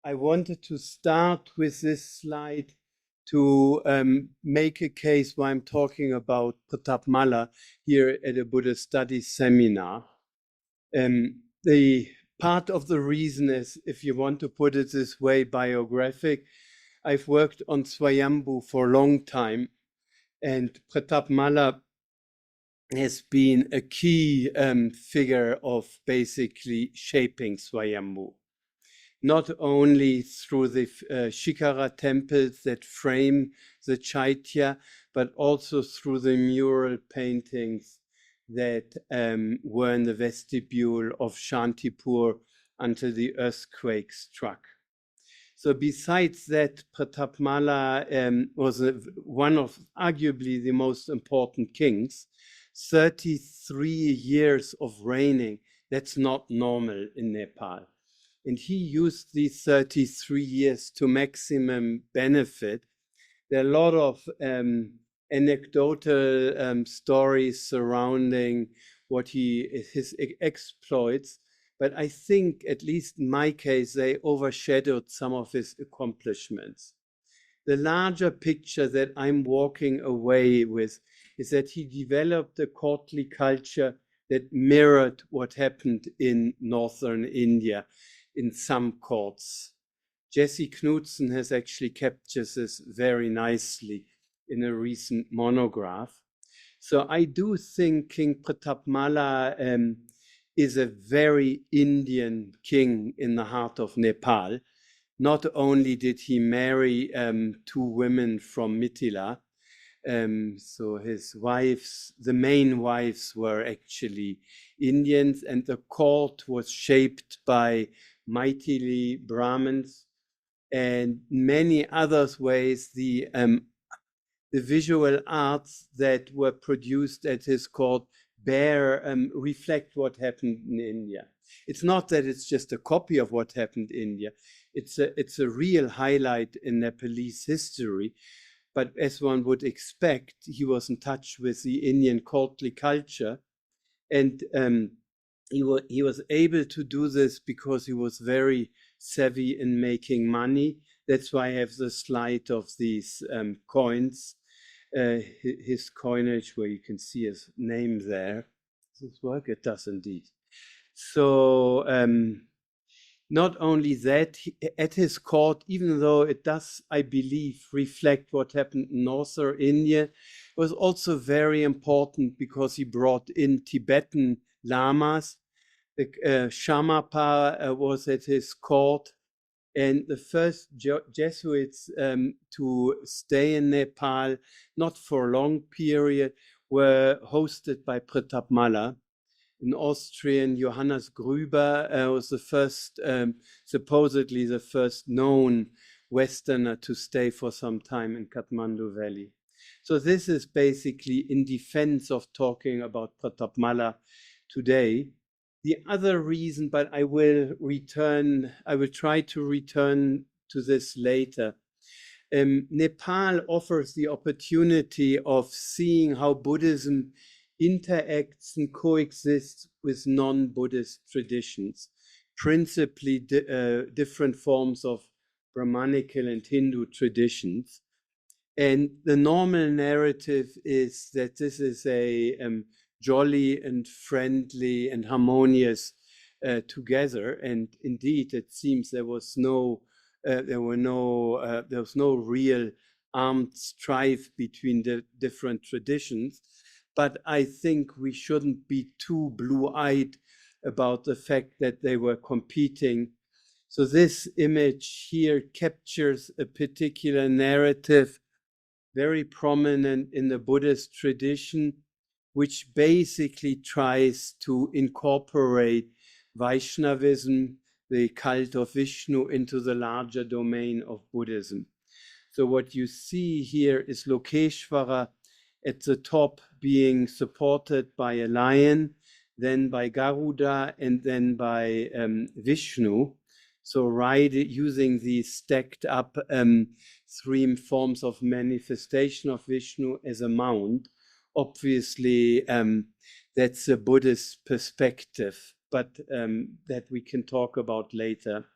I wanted to start with this slide to make a case why I'm talking about Pratap Malla here at a Buddhist studies seminar. The part of the reason is, if you want to put it this way, biographic. I've worked on Svayambhu for a long time, and Pratap Malla has been a key figure of basically shaping Svayambhu. Not only through the Shikara temples that frame the Chaitya, but also through the mural paintings that were in the vestibule of Shantipur until the earthquake struck. So besides that, Pratap Malla was one of arguably the most important kings. 33 years of reigning, that's not normal in Nepal. And he used these 33 years to maximum benefit. There are a lot of anecdotal stories surrounding his exploits, but I think, at least in my case, they overshadowed some of his accomplishments. The larger picture that I'm walking away with is that he developed a courtly culture that mirrored what happened in northern India in some courts. Jesse Knudsen has actually captured this very nicely in a recent monograph. So I do think King Pratap Malla is a very Indian king in the heart of Nepal. Not only did he marry two women from Mithila, so his wives, the main wives, were actually Indians, and the court was shaped by Maithili Brahmins, and many other ways. The visual arts that were produced at his court reflect what happened in India. It's not that it's just a copy of what happened in India. It's a real highlight in Nepalese history. But as one would expect, he was in touch with the Indian courtly culture, and he was able to do this because he was very savvy in making money. That's why I have the slide of these coins, his coinage, where you can see his name there. Does this work? It does indeed. So not only that, at his court, even though it does, I believe, reflect what happened in northern India, it was also very important because he brought in Tibetan lamas. The Shamapa was at his court, and the first Jesuits to stay in Nepal, not for a long period, were hosted by Pratap Malla. An Austrian, Johannes Gruber, was the first, supposedly the first known Westerner to stay for some time in Kathmandu Valley. So this is basically in defense of talking about Pratap Malla today. The other reason, but I will try to return to this later. Nepal offers the opportunity of seeing how Buddhism interacts and coexists with non-Buddhist traditions, principally different forms of Brahmanical and Hindu traditions. And the normal narrative is that this is a jolly and friendly and harmonious together. And indeed, it seems there was no real armed strife between the different traditions. But I think we shouldn't be too blue-eyed about the fact that they were competing. So this image here captures a particular narrative very prominent in the Buddhist tradition, which basically tries to incorporate Vaishnavism, the cult of Vishnu, into the larger domain of Buddhism. So what you see here is Lokeshvara at the top being supported by a lion, then by Garuda, and then by Vishnu. So using these stacked up three forms of manifestation of Vishnu as a mount. Obviously, that's a Buddhist perspective, but that we can talk about later.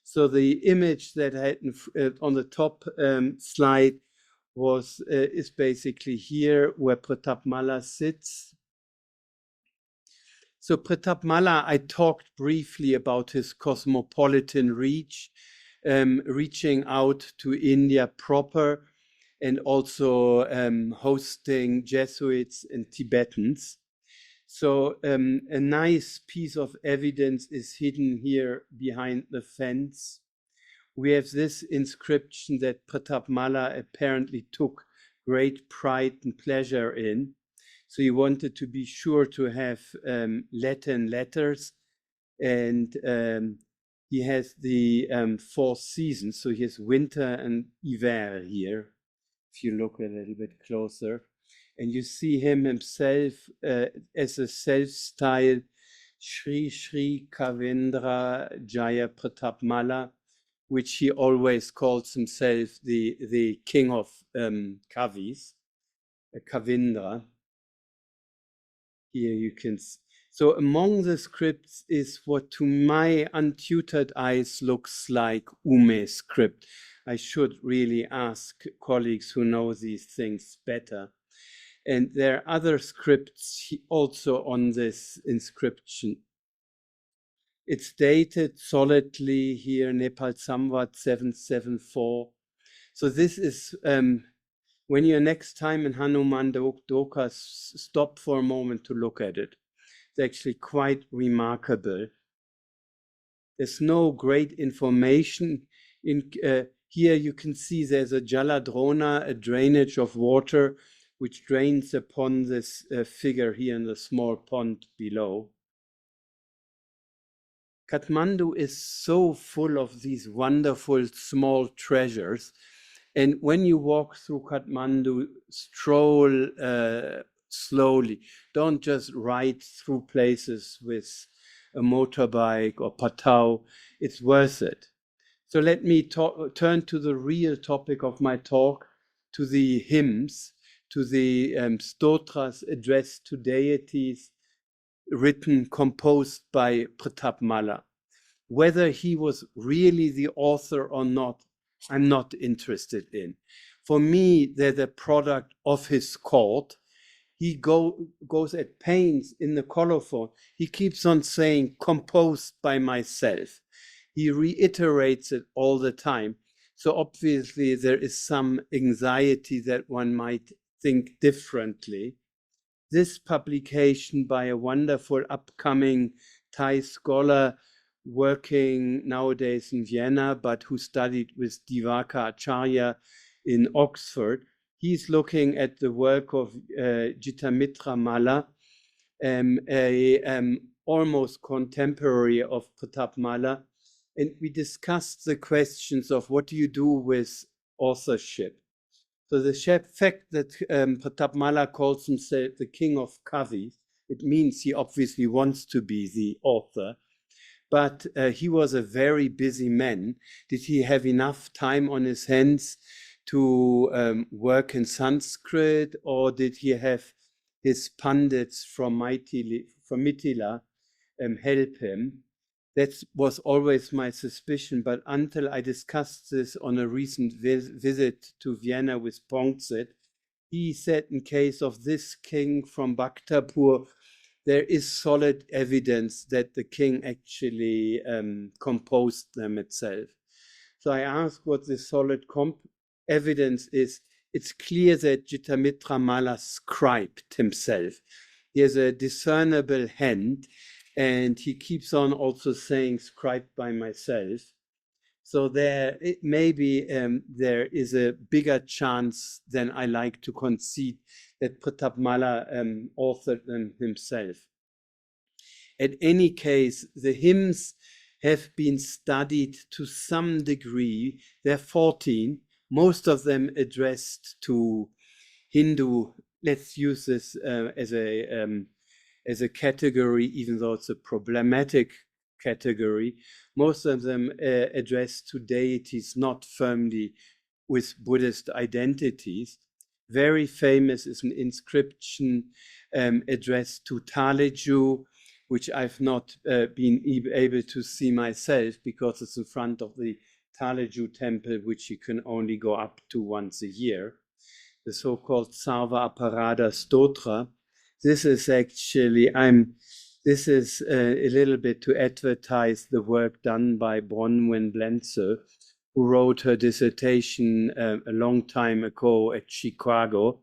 So the image that I had on the top slide is basically here where Pratap Malla sits. So Pratap Malla, I talked briefly about his cosmopolitan reach, reaching out to India proper, and also hosting Jesuits and Tibetans. So a nice piece of evidence is hidden here behind the fence. We have this inscription that Pratap Malla apparently took great pride and pleasure in. So he wanted to be sure to have Latin letters, and he has the 4 seasons. So he has winter and hiver here, if you look a little bit closer. And you see him himself as a self-styled Shri Shri Kavindra Jaya Pratap Malla, which he always calls himself the king of Kavis, Kavindra. Here you can see. So among the scripts is what to my untutored eyes looks like Ume script. I should really ask colleagues who know these things better. And there are other scripts also on this inscription. It's dated solidly here, Nepal Samvat 774. So this is, when you're next time in Hanuman Doka, stop for a moment to look at it. It's actually quite remarkable. There's no great information. Here you can see there's a Jaladrona, a drainage of water, which drains upon this figure here in the small pond below. Kathmandu is so full of these wonderful small treasures. And when you walk through Kathmandu, stroll slowly. Don't just ride through places with a motorbike or patau. It's worth it. So let me turn to the real topic of my talk, to the hymns, to the stotras addressed to deities, composed by Pratap Malla. Whether he was really the author or not, I'm not interested in. For me, they're the product of his court. He goes at pains in the colophon. He keeps on saying, composed by myself. He reiterates it all the time. So obviously there is some anxiety that one might think differently. This publication by a wonderful upcoming Thai scholar working nowadays in Vienna, but who studied with Divaka Acharya in Oxford, he's looking at the work of Jitamitra Malla, almost contemporary of Pratap Malla. And we discussed the questions of what do you do with authorship. So the fact that Pratap Malla calls himself the king of Kavis, it means he obviously wants to be the author. But he was a very busy man. Did he have enough time on his hands to work in Sanskrit, or did he have his pundits from Mithila help him? That was always my suspicion, but until I discussed this on a recent visit to Vienna with Pongset, he said in case of this king from Bhaktapur, there is solid evidence that the king actually composed them itself. So I asked what the solid evidence is. It's clear that Jitamitra Malla scribed himself. He has a discernible hand, and he keeps on also saying, scribed by myself. So there, maybe there is a bigger chance than I like to concede that Pratap Malla authored them himself. At any case, the hymns have been studied to some degree. There are 14, most of them addressed to Hindu. Let's use this as a category, even though it's a problematic category. Most of them addressed to deities not firmly with Buddhist identities. Very famous is an inscription addressed to Taleju, which I've not been able to see myself because it's in front of the Taleju temple, which you can only go up to once a year, the so-called Sarva Aparada Stotra. This is actually, this is a little bit to advertise the work done by Bronwyn Blenze, who wrote her dissertation a long time ago at Chicago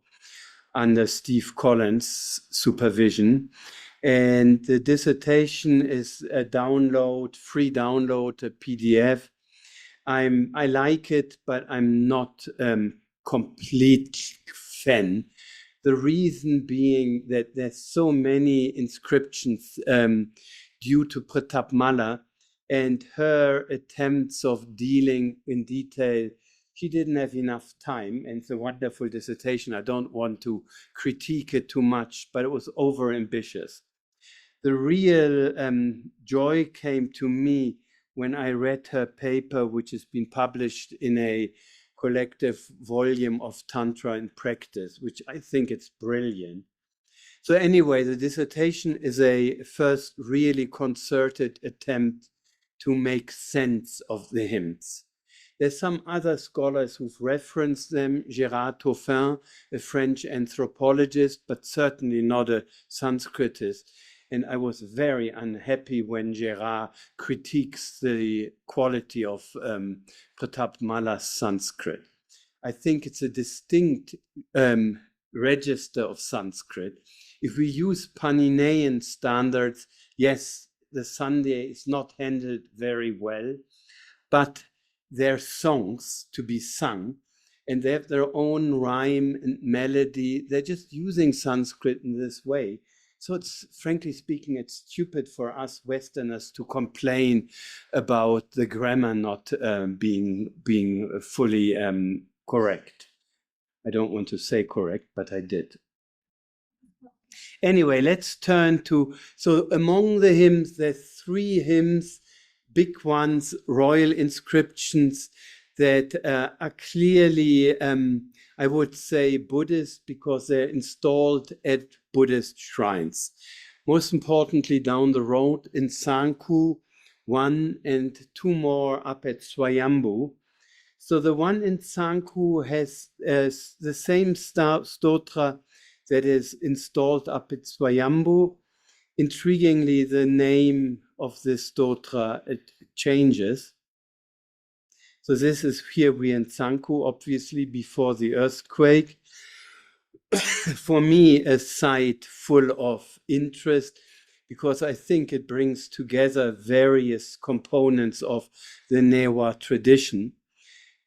under Steve Collins' supervision. And the dissertation is a download, free download, a PDF. I like it, but I'm not complete fan. The reason being that there's so many inscriptions due to Pratap Malla and her attempts of dealing in detail. She didn't have enough time, and it's a wonderful dissertation. I don't want to critique it too much, but it was overambitious. The real joy came to me when I read her paper, which has been published in a collective volume of Tantra in Practice, which I think it's brilliant. So anyway, the dissertation is a first really concerted attempt to make sense of the hymns. There's some other scholars who've referenced them, Gérard Taufin, a French anthropologist, but certainly not a Sanskritist. And I was very unhappy when Gérard critiques the quality of Pratap Malla's Sanskrit. I think it's a distinct register of Sanskrit. If we use Paninaian standards, yes, the Sunday is not handled very well, but they're songs to be sung, and they have their own rhyme and melody. They're just using Sanskrit in this way. So it's, frankly speaking, it's stupid for us Westerners to complain about the grammar not being fully correct. I don't want to say correct, but I did. Anyway, let's turn to, so among the hymns, there's 3 hymns, big ones, royal inscriptions that are clearly, I would say, Buddhist because they're installed at Buddhist shrines. Most importantly, down the road in Sanku, 1 and 2 more up at Svayambhu. So the one in Sanku has the same stotra that is installed up at Svayambhu. Intriguingly, the name of this stotra, it changes. So this is here we in Sanku, obviously before the earthquake. For me, a site full of interest because I think it brings together various components of the Newa tradition.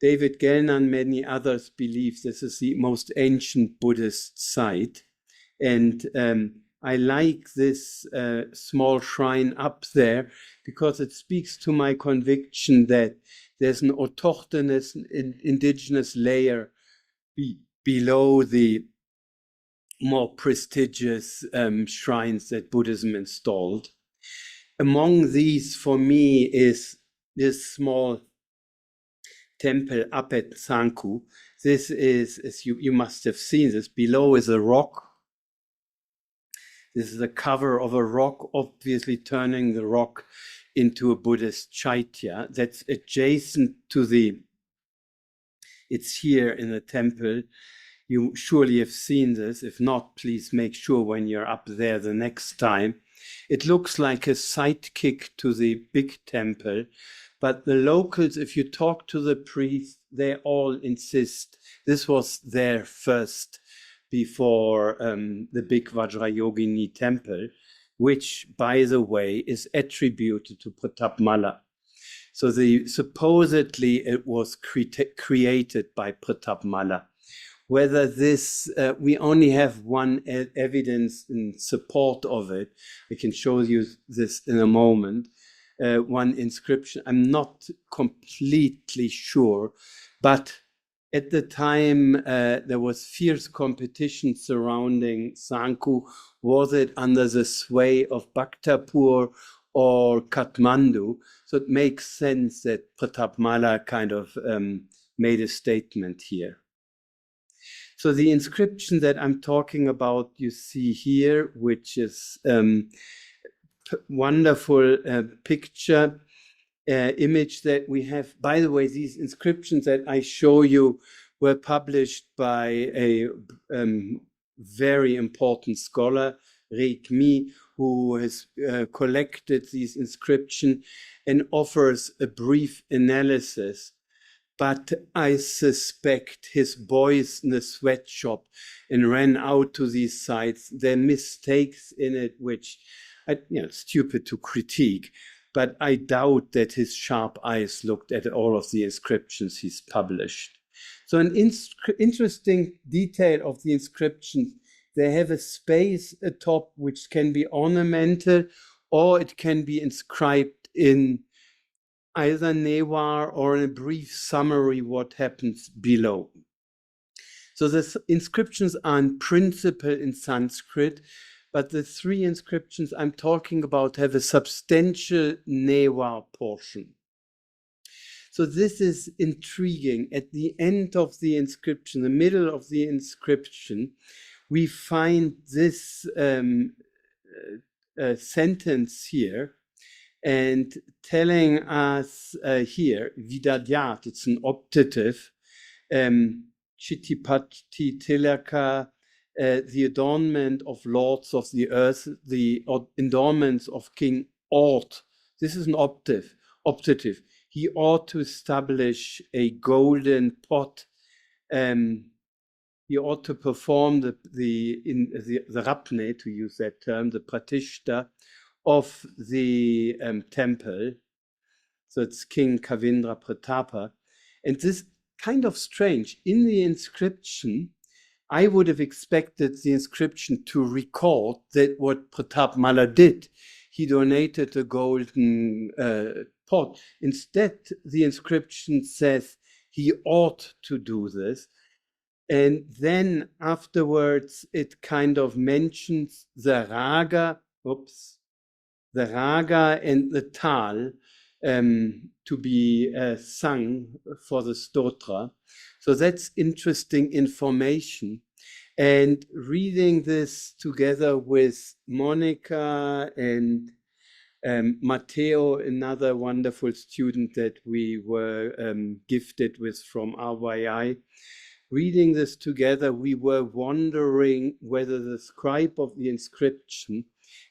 David Gellner and many others believe this is the most ancient Buddhist site. And I like this small shrine up there because it speaks to my conviction that there's an autochthonous indigenous layer below the more prestigious shrines that Buddhism installed. Among these, for me, is this small temple up at Sanku. This is, as you must have seen this, below is a rock. This is a cover of a rock, obviously turning the rock into a Buddhist chaitya that's adjacent to the, it's here in the temple. You surely have seen this. If not, please make sure when you're up there the next time. It looks like a sidekick to the big temple, but the locals, if you talk to the priests, they all insist this was there first before the big Vajrayogini temple, which, by the way, is attributed to Pratap Malla. So supposedly it was created by Pratap Malla. Whether this, we only have one evidence in support of it. I can show you this in a moment. One inscription, I'm not completely sure, but at the time there was fierce competition surrounding Sanku. Was it under the sway of Bhaktapur or Kathmandu? So it makes sense that Pratap Malla kind of made a statement here. So the inscription that I'm talking about, you see here, which is wonderful picture, image that we have. By the way, these inscriptions that I show you were published by a very important scholar, Rekmi, who has collected these inscriptions and offers a brief analysis. But I suspect his boys in the sweatshop and ran out to these sites. There are mistakes in it, which stupid to critique. But I doubt that his sharp eyes looked at all of the inscriptions he's published. So an interesting detail of the inscriptions, they have a space atop which can be ornamental, or it can be inscribed in either Newar or in a brief summary what happens below. So the inscriptions are in principle in Sanskrit, but the three inscriptions I'm talking about have a substantial Newar portion. So this is intriguing. At the end of the inscription, the middle of the inscription, we find this sentence here, and telling us here, vidadyat, it's an optative, chittipati tilaka, the adornment of lords of the earth, the adornments of King ought. This is an optative. He ought to establish a golden pot. He ought to perform the rapne, to use that term, the pratishta of the temple. So it's King Kavindra Pratapa. And this kind of strange, in the inscription, I would have expected the inscription to record that what Pratap Malla did. He donated a golden pot. Instead, the inscription says he ought to do this. And then afterwards, it kind of mentions the raga, the raga and the tal to be sung for the stotra. So that's interesting information. And reading this together with Monica and Matteo, another wonderful student that we were gifted with from RYI, reading this together, we were wondering whether the scribe of the inscription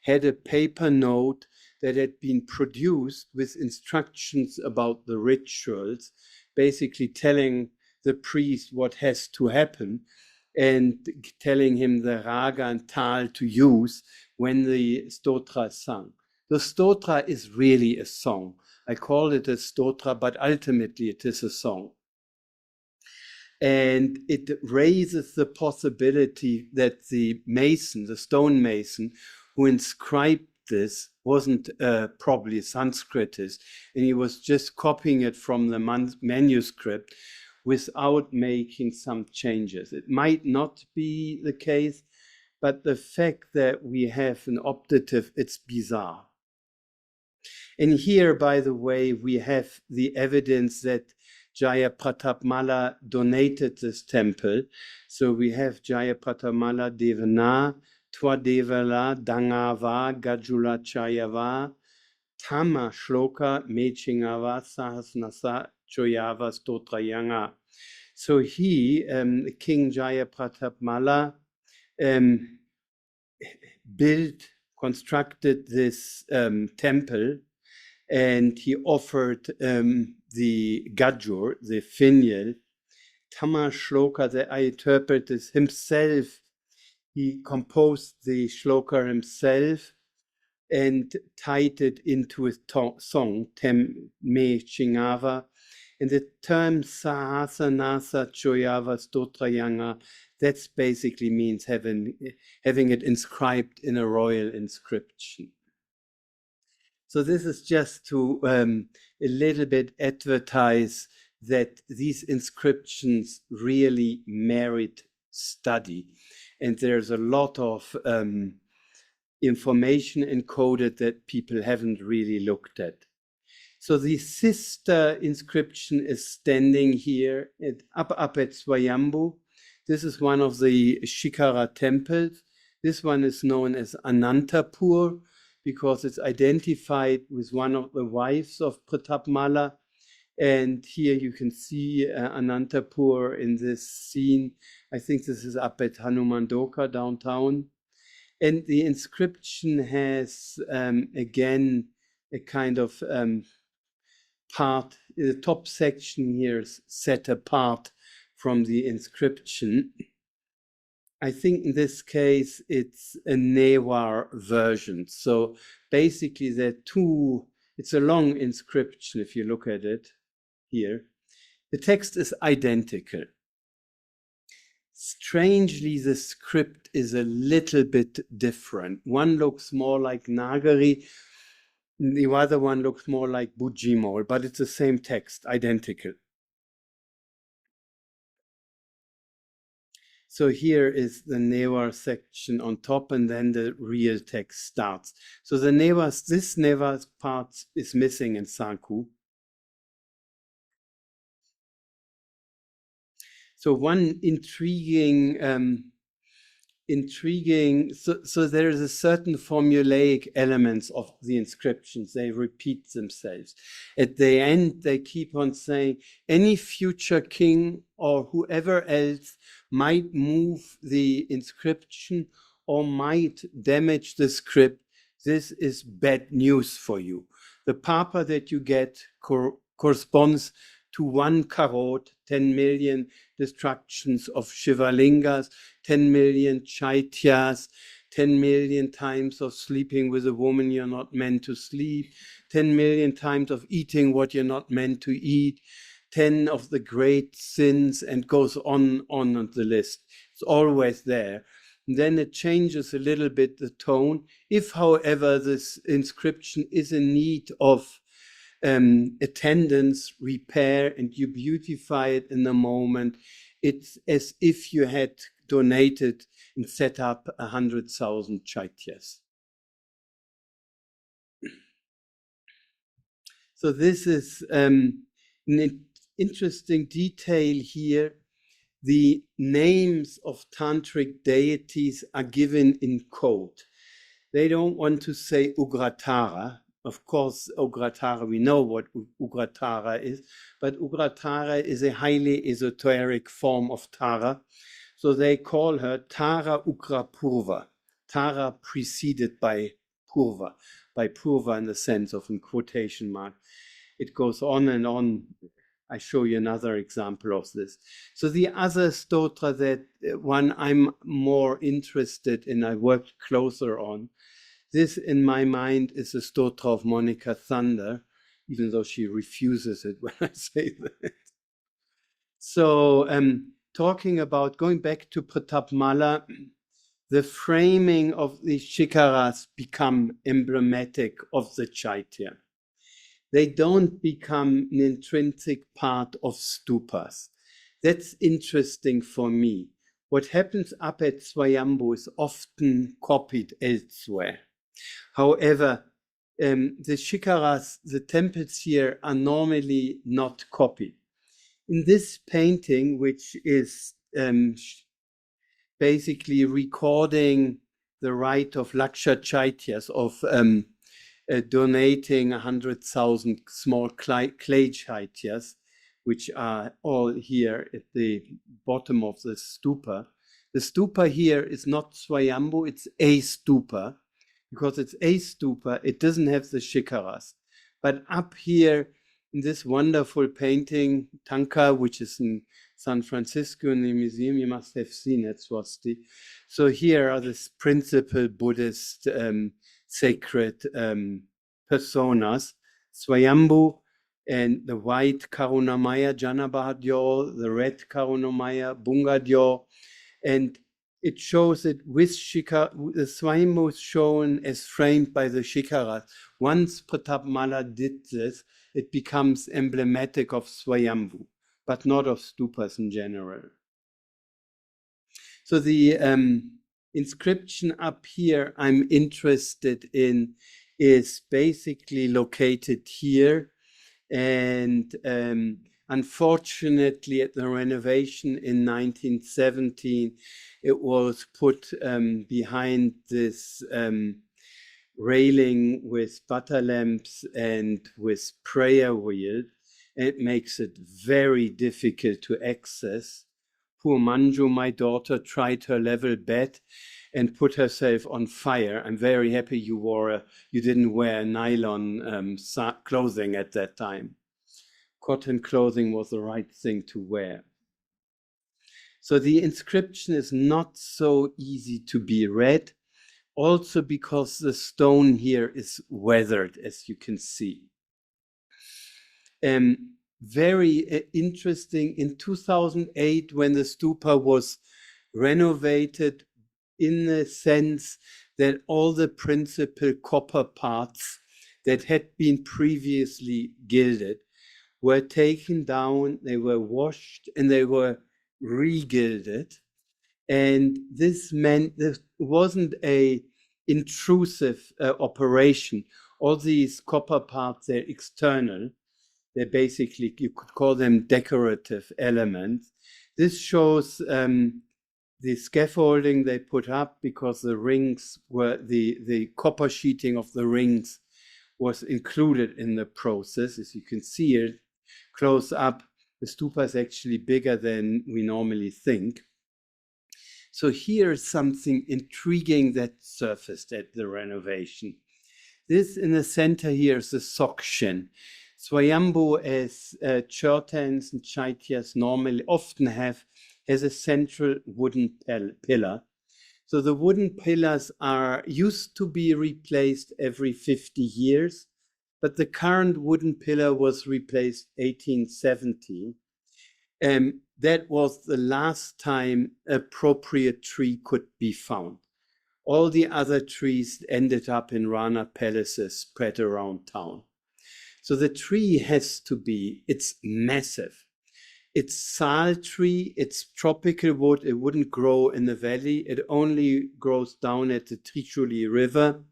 had a paper note that had been produced with instructions about the rituals, basically telling the priest what has to happen and telling him the raga and tal to use when the stotra is sung. The stotra is really a song. I call it a stotra, but ultimately it is a song. And it raises the possibility that the mason, the stonemason, who inscribed this wasn't probably a Sanskritist, and he was just copying it from the manuscript without making some changes. It might not be the case, but the fact that we have an optative, it's bizarre. And here, by the way, we have the evidence that Jaya Pratap Malla donated this temple. So we have Jaya Pratap Malla Devana, Twadevala, Dangava, Gajula Chayava, Tama Shloka, Mechingava, Sahasnasa, Choyava, Stotrayanga. So he, King Jaya Pratap Malla, constructed this temple, and he offered the Gajur, the finial, Tama Shloka, that I interpret as himself. He composed the shloka himself and tied it into a song, Tem Me Chingava. And the term Sahasa Nasa Choyava Stotrayanga, that basically means having it inscribed in a royal inscription. So this is just to a little bit advertise that these inscriptions really merit study. And there's a lot of information encoded that people haven't really looked at. So the sister inscription is standing here up at Svayambhu. This is one of the Shikara temples. This one is known as Anantapur. because it's identified with one of the wives of Pratap Malla. And here you can see Anantapur in this scene. I think this is up at Hanumandoka downtown. And the inscription has, again, a kind of part, the top section here is set apart from the inscription. I think in this case, it's a Newar version. So basically there are two, it's a long inscription if you look at it here. The text is identical. Strangely, the script is a little bit different. One looks more like Nagari, the other one looks more like Bujimol, but it's the same text, identical. So here is the Newar section on top, and then the real text starts. So the Newar, this Newar part is missing in Sanku. So one intriguing, so there is a certain formulaic elements of the inscriptions. They repeat themselves. At the end, they keep on saying, any future king or whoever else might move the inscription or might damage the script. This is bad news for you. The papa that you get corresponds to 1 crore, 10 million destructions of Shivalingas, 10 million chaityas, 10 million times of sleeping with a woman you're not meant to sleep, 10 million times of eating what you're not meant to eat, 10 of the great sins, and goes on the list. It's always there. And then it changes a little bit the tone. If, however, this inscription is in need of attendance, repair, and you beautify it in the moment, it's as if you had donated and set up 100,000 chaityas. So this is an interesting detail here. The names of tantric deities are given in code. They don't want to say Ugratara. Of course, Ugratara, we know what Ugratara is, but Ugratara is a highly esoteric form of Tara. So they call her Tara Ugra Purva. Tara preceded by Purva in the sense of in quotation mark. It goes on and on. I show you another example of this. So the other stotra, that one I'm more interested in, I worked closer on. This, in my mind, is the stotra of Monica Thunder, even though she refuses it when I say that. So talking about, going back to Pratap Malla, the framing of the shikaras become emblematic of the chaitya. They don't become an intrinsic part of stupas. That's interesting for me. What happens up at Svayambhu is often copied elsewhere. However, the shikaras, the temples here, are normally not copied. In this painting, which is basically recording the rite of Laksha Chaityas, of donating 100,000 small clay chaityas, which are all here at the bottom of the stupa. The stupa here is not Svayambhu, it's a stupa. Because it's a stupa, it doesn't have the shikaras. But up here in this wonderful painting, Tanka, which is in San Francisco in the museum, you must have seen it, Swasti. So here are the principal Buddhist sacred personas, Svayambhu, and the white Karunamaya Janabhadyor, the red Karunamaya Bungadyor, and it shows it with shikara. The Svayambhu is shown as framed by the shikaras. Once Pratap Malla did this, it becomes emblematic of Svayambhu, but not of stupas in general. So the inscription up here I'm interested in is basically located here, and unfortunately at the renovation in 1917 it was put behind this railing with butter lamps and with prayer wheel. It makes it very difficult to access. Poor Manju, my daughter, tried her level bed and put herself on fire. I'm very happy you didn't wear nylon clothing at that time. Cotton clothing was the right thing to wear. So the inscription is not so easy to be read, also because the stone here is weathered, as you can see. Very interesting, in 2008, when the stupa was renovated, in the sense that all the principal copper parts that had been previously gilded were taken down, they were washed, and they were re-gilded. And this meant this wasn't a intrusive operation. All these copper parts, they're external. They're basically, you could call them decorative elements. This shows the scaffolding they put up, because the rings were, the copper sheeting of the rings was included in the process. As you can see it close up, the stupa is actually bigger than we normally think. So here's something intriguing that surfaced at the renovation. This in the center here is the Sokshin. Svayambhu, as Churtans and Chaityas normally often have, has a central wooden pillar. So the wooden pillars are used to be replaced every 50 years, but the current wooden pillar was replaced 1870. That was the last time appropriate tree could be found. All the other trees ended up in Rana palaces spread around town. So the tree has to be, it's massive. It's sal tree, it's tropical wood, it wouldn't grow in the valley, it only grows down at the Trishuli River.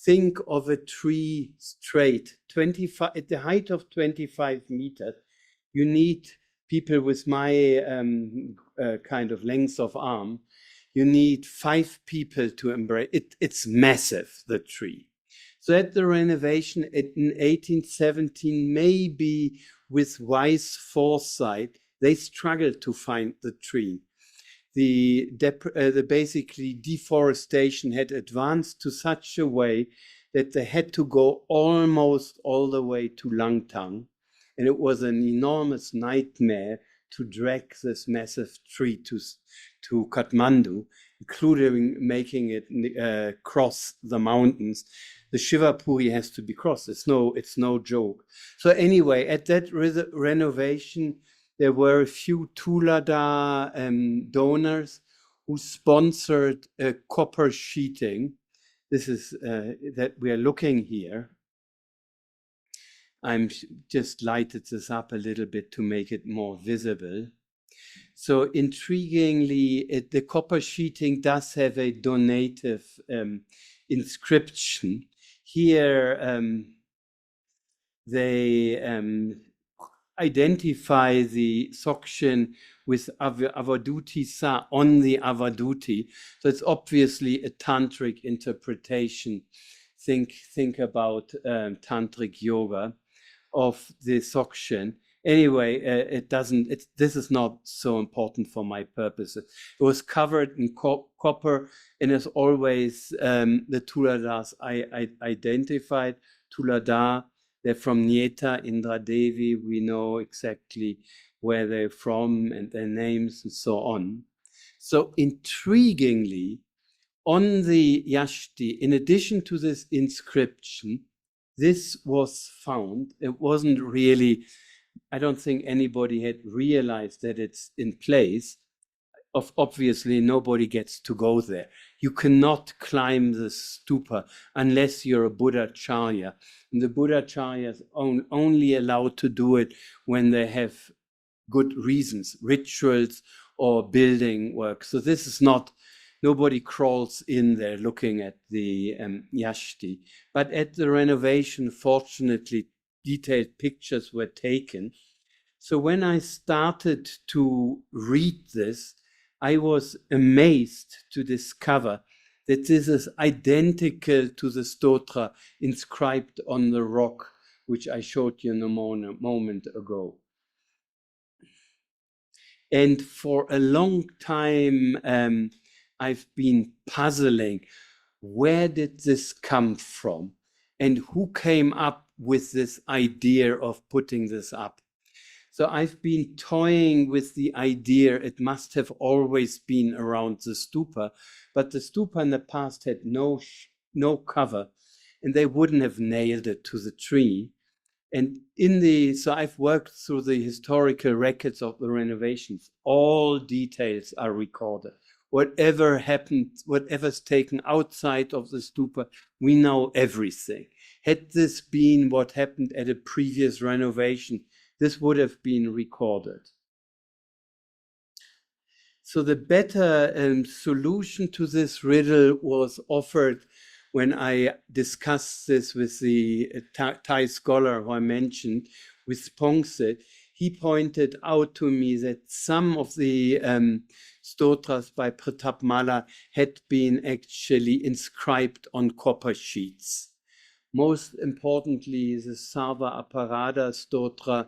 Think of a tree straight, 25, at the height of 25 meters. You need people with my kind of length of arm. You need 5 people to embrace it. It's massive, the tree. So at the renovation in 1817, maybe with wise foresight, they struggled to find the tree. The basically deforestation had advanced to such a way that they had to go almost all the way to Langtang. And it was an enormous nightmare to drag this massive tree to Kathmandu, including making it cross the mountains. The Shivapuri has to be crossed. It's no joke. So anyway, at that renovation, there were a few Tulada donors who sponsored copper sheeting. This is that we are looking here. I'm just lighted this up a little bit to make it more visible. So intriguingly, the copper sheeting does have a donative inscription. Here they identify the Sokshin with Avaduti Sa on the Avaduti. So it's obviously a tantric interpretation. Think about tantric yoga of the Sokshin. Anyway, this is not so important for my purposes. It was covered in copper, and as always, the Tuladas I identified. Tulada, they're from Nieta, Indra Devi. We know exactly where they're from and their names and so on. So intriguingly, on the Yashti, in addition to this inscription, this was found. It wasn't really, I don't think anybody had realized that it's in place. Obviously, nobody gets to go there. You cannot climb the stupa unless you're a Buddhacharya. And the Buddhacharyas only allowed to do it when they have good reasons, rituals or building work. So this is not, nobody crawls in there looking at the Yashti. But at the renovation, fortunately, detailed pictures were taken. So when I started to read this, I was amazed to discover that this is identical to the stotra inscribed on the rock, which I showed you in a moment ago. And for a long time, I've been puzzling, where did this come from? And who came up with this idea of putting this up? So I've been toying with the idea it must have always been around the stupa, but the stupa in the past had no cover, and they wouldn't have nailed it to the tree. And so I've worked through the historical records of the renovations. All details are recorded. Whatever happened, whatever's taken outside of the stupa, we know everything. Had this been what happened at a previous renovation, this would have been recorded. So the better solution to this riddle was offered when I discussed this with the Thai scholar who I mentioned, with Pongse. He pointed out to me that some of the stotras by Pratap Malla had been actually inscribed on copper sheets. Most importantly, the Sarva Aparada stotra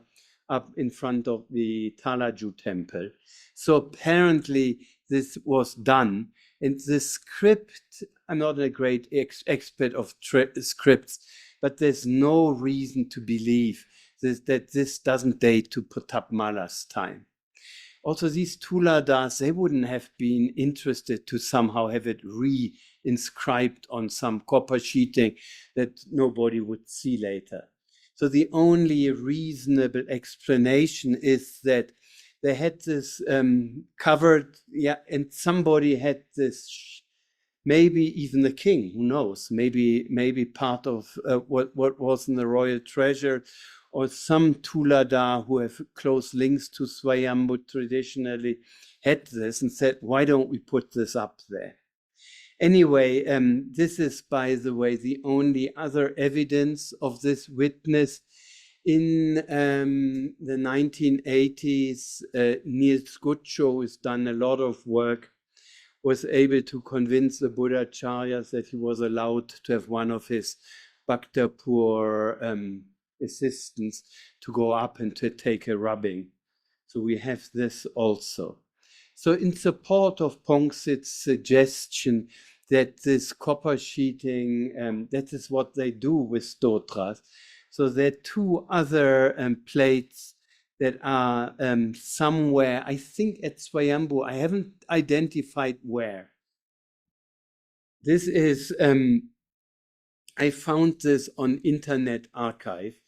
up in front of the Talaju temple. So apparently this was done. And the script, I'm not a great expert of scripts, but there's no reason to believe that this doesn't date to Pratap Malla's time. Also, these Tuladas, they wouldn't have been interested to somehow have it re-inscribed on some copper sheeting that nobody would see later. So the only reasonable explanation is that they had this covered, and somebody had this, maybe even the king, who knows, maybe part of what was in the royal treasure, or some Tulada who have close links to Svayambhu traditionally had this and said, why don't we put this up there? Anyway, this is, by the way, the only other evidence of this witness. In the 1980s, Niels Gutschow, who's done a lot of work, was able to convince the Buddhacharyas that he was allowed to have one of his Bhaktapur assistants to go up and to take a rubbing. So we have this also. So in support of Pongsit's suggestion that this copper sheeting, that is what they do with stotras. So there are two other plates that are somewhere, I think at Svayambhu, I haven't identified where. This is, I found this on Internet Archive,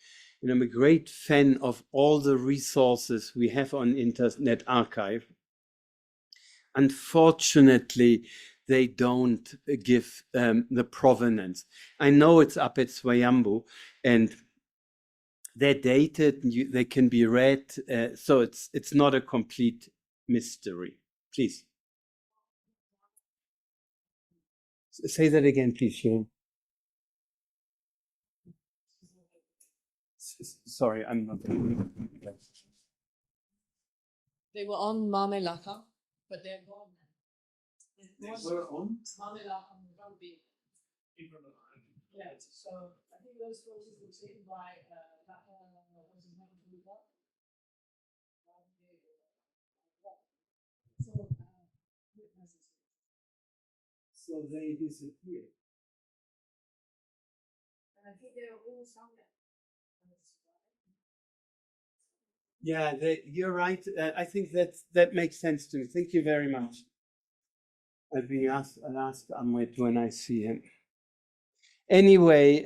and I'm a great fan of all the resources we have on Internet Archive. Unfortunately, they don't give the provenance. I know it's up at Svayambhu, and they're dated, they can be read, so it's not a complete mystery. Please. Say that again, please, Sharon. Sorry, I'm not. They were on Marmelaka, but they're gone now. They were on? Marmelaka and Rugby. Yeah, so I think those photos were taken by what was his name? So they disappeared. And I think they were all somewhere. Yeah, you're right. I think that makes sense to me. Thank you very much. I'll ask Amrit when I see him. Anyway,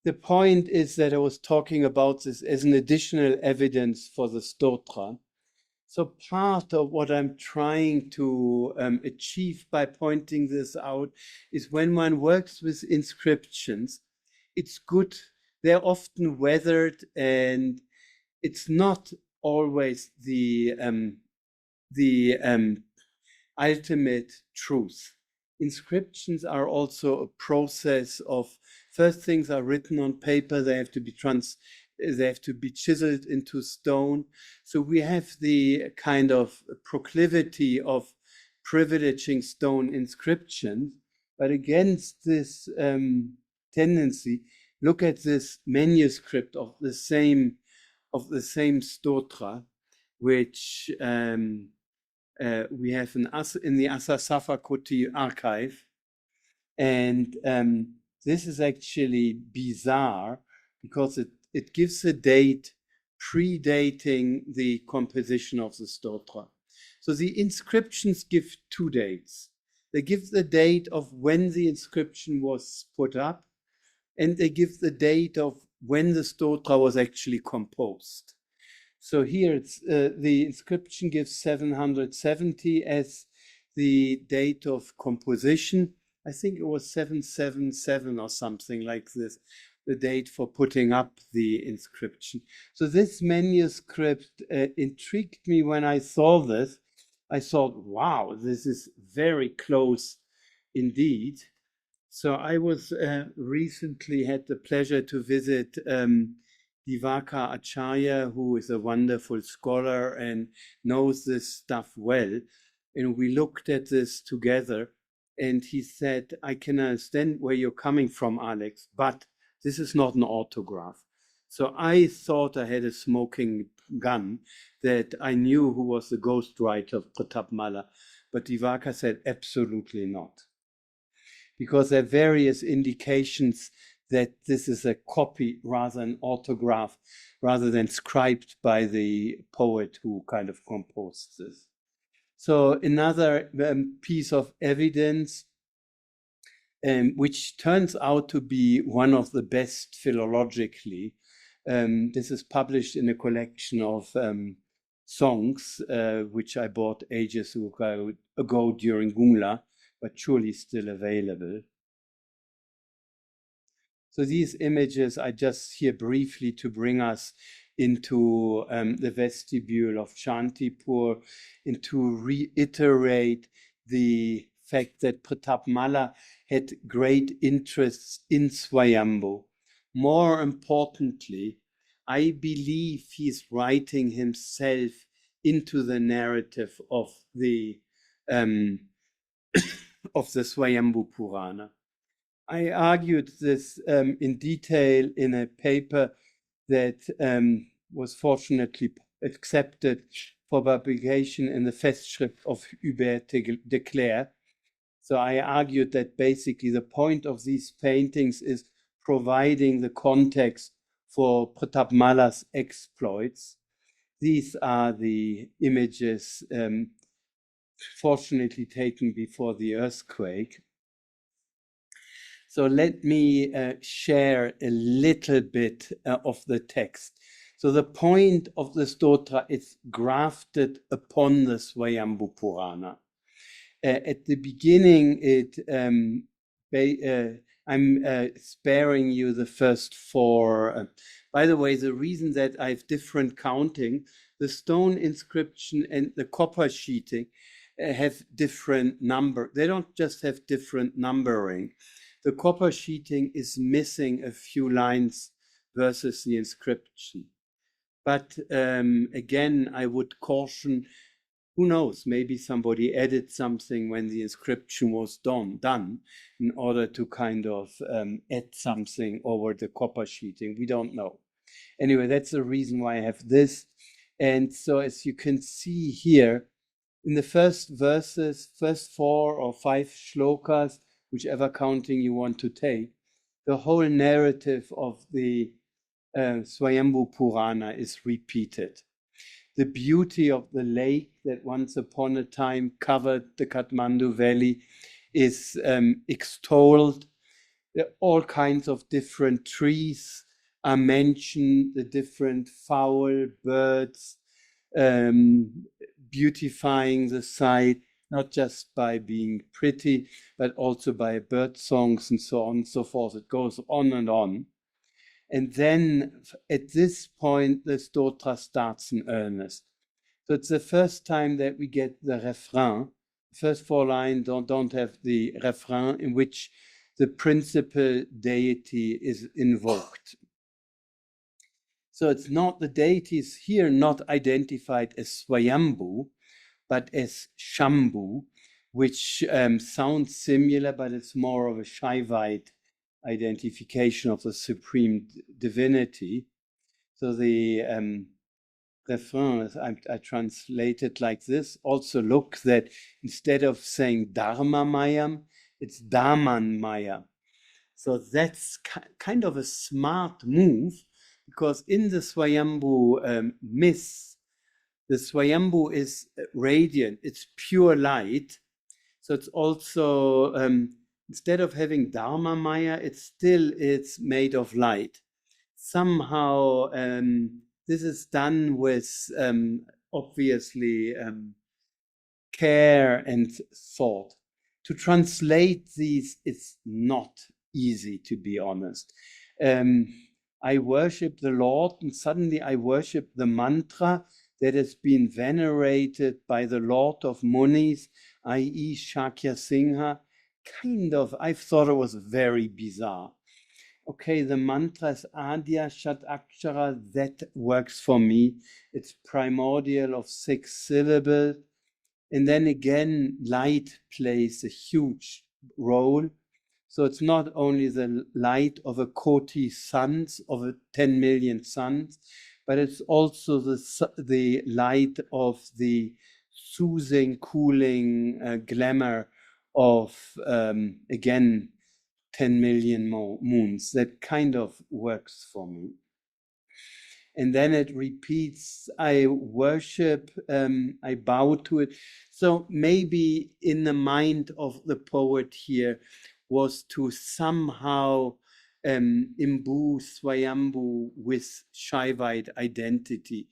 the point is that I was talking about this as an additional evidence for the stotra. So part of what I'm trying to achieve by pointing this out is when one works with inscriptions, it's good. They're often weathered, and it's not always the ultimate truth. Inscriptions are also a process of, first things are written on paper, they have to be chiseled into stone. So we have the kind of proclivity of privileging stone inscriptions, But against this tendency, look at this manuscript of the same stotra, which we have in the Asasafakoti archive. And this is actually bizarre because it gives a date predating the composition of the stotra. So the inscriptions give two dates. They give the date of when the inscription was put up, and they give the date of when the stotra was actually composed. So here it's the inscription gives 770 as the date of composition. I think it was 777 or something like this, the date for putting up the inscription. So this manuscript intrigued me when I saw this. I thought, wow, this is very close indeed. So I was recently had the pleasure to visit Divaka Acharya, who is a wonderful scholar and knows this stuff well. And we looked at this together, and he said, I can understand where you're coming from, Alex, but this is not an autograph. So I thought I had a smoking gun, that I knew who was the ghostwriter of Pratap Malla, but Divaka said, absolutely not. Because there are various indications that this is a copy rather than autograph, rather than scribed by the poet who kind of composed this. So another piece of evidence, which turns out to be one of the best philologically. This is published in a collection of songs, which I bought ages ago during Gungla, but surely still available. So these images are just here briefly to bring us into the vestibule of Shantipur and to reiterate the fact that Pratap Malla had great interests in Svayambhu. More importantly, I believe he's writing himself into the narrative of the Svayambhu Purana. I argued this in detail in a paper that was fortunately accepted for publication in the Festschrift of Hubert de Clercq. So I argued that basically the point of these paintings is providing the context for Pratap Malla's exploits. These are the images fortunately taken before the earthquake. So let me share a little bit of the text. So the point of the stotra is grafted upon the Svayambhu Purana. At the beginning, I'm sparing you the first four. By the way, the reason that I have different counting, the stone inscription and the copper sheeting have different number. They don't just have different numbering. The copper sheeting is missing a few lines versus the inscription. But again, I would caution, who knows, maybe somebody added something when the inscription was done in order to kind of add something over the copper sheeting. We don't know. Anyway, that's the reason why I have this. And so as you can see here, in the first verses, first 4 or 5 shlokas, whichever counting you want to take, the whole narrative of the Svayambhu Purana is repeated. The beauty of the lake that once upon a time covered the Kathmandu Valley is extolled. All kinds of different trees are mentioned, the different fowl, birds, beautifying the site, not just by being pretty, but also by bird songs and so on and so forth. It goes on and on. And then at this point, the stotra starts in earnest. So it's the first time that we get the refrain. The first 4 lines don't have the refrain in which the principal deity is invoked. So it's not, the deity is here not identified as Svayambhu, but as Shambhu, which sounds similar, but it's more of a Shaivite identification of the supreme divinity. So the refrain, I translate it like this. Also look that instead of saying Dharma Mayam, it's Dharman Maya. So that's kind of a smart move, because in the Svayambhu myth, the Svayambhu is radiant, it's pure light. So it's also, instead of having Dharma Maya, it's made of light. Somehow this is done with obviously care and thought. To translate these, it's not easy, to be honest. I worship the Lord, and suddenly I worship the mantra that has been venerated by the Lord of Munis, i.e. Shakya Singha. Kind of, I thought it was very bizarre. Okay, the mantra is Adya Shat Akshara, that works for me. It's primordial of 6 syllables. And then again, light plays a huge role. So it's not only the light of a koti suns, of a 10 million suns, but it's also the light of the soothing, cooling glamour of, again, 10 million moons. That kind of works for me. And then it repeats, I worship, I bow to it. So maybe in the mind of the poet here was to somehow imbue Svayambhu with Shaivite identity.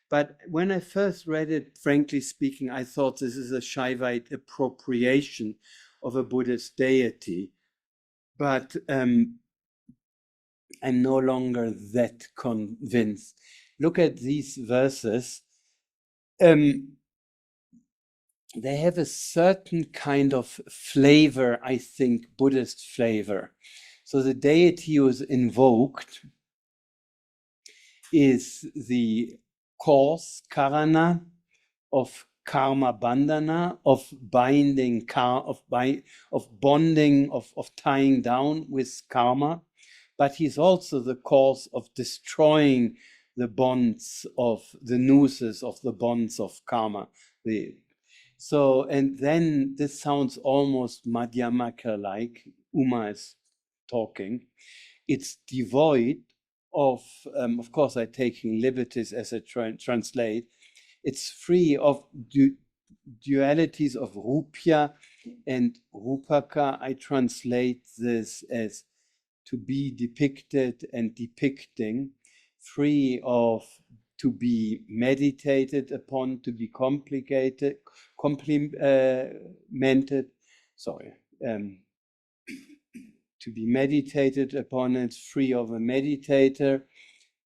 But when I first read it, frankly speaking, I thought this is a Shaivite appropriation of a Buddhist deity. But I'm no longer that convinced. Look at these verses. They have a certain kind of flavor, I think, Buddhist flavor. So the deity who is invoked is the cause, karana, of karma bandhana, of binding, of bonding, of tying down with karma. But he's also the cause of destroying the bonds of the nooses of the bonds of karma. So, and then this sounds almost Madhyamaka-like. Uma is talking. It's devoid of course, I'm taking liberties as I translate. It's free of dualities of rupya and rupaka. I translate this as to be depicted and depicting, free of to be meditated upon, to be complicated, complemented, to be meditated upon. It's free of a meditator.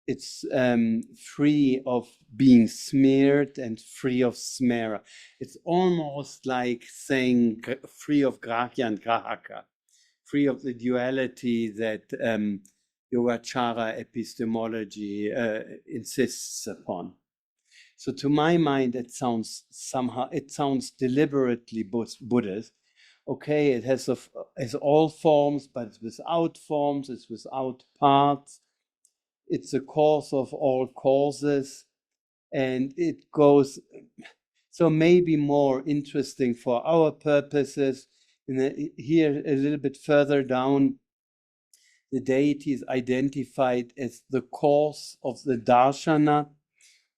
It's free of being smeared and free of smera. It's almost like saying free of grahya and grahaka, free of the duality that Yogacara epistemology insists upon. So to my mind, it sounds deliberately Buddhist. Okay, it has all forms, but it's without forms, it's without parts. It's a cause of all causes, and it goes, so maybe more interesting for our purposes. Here a little bit further down, the deity is identified as the cause of the darshana,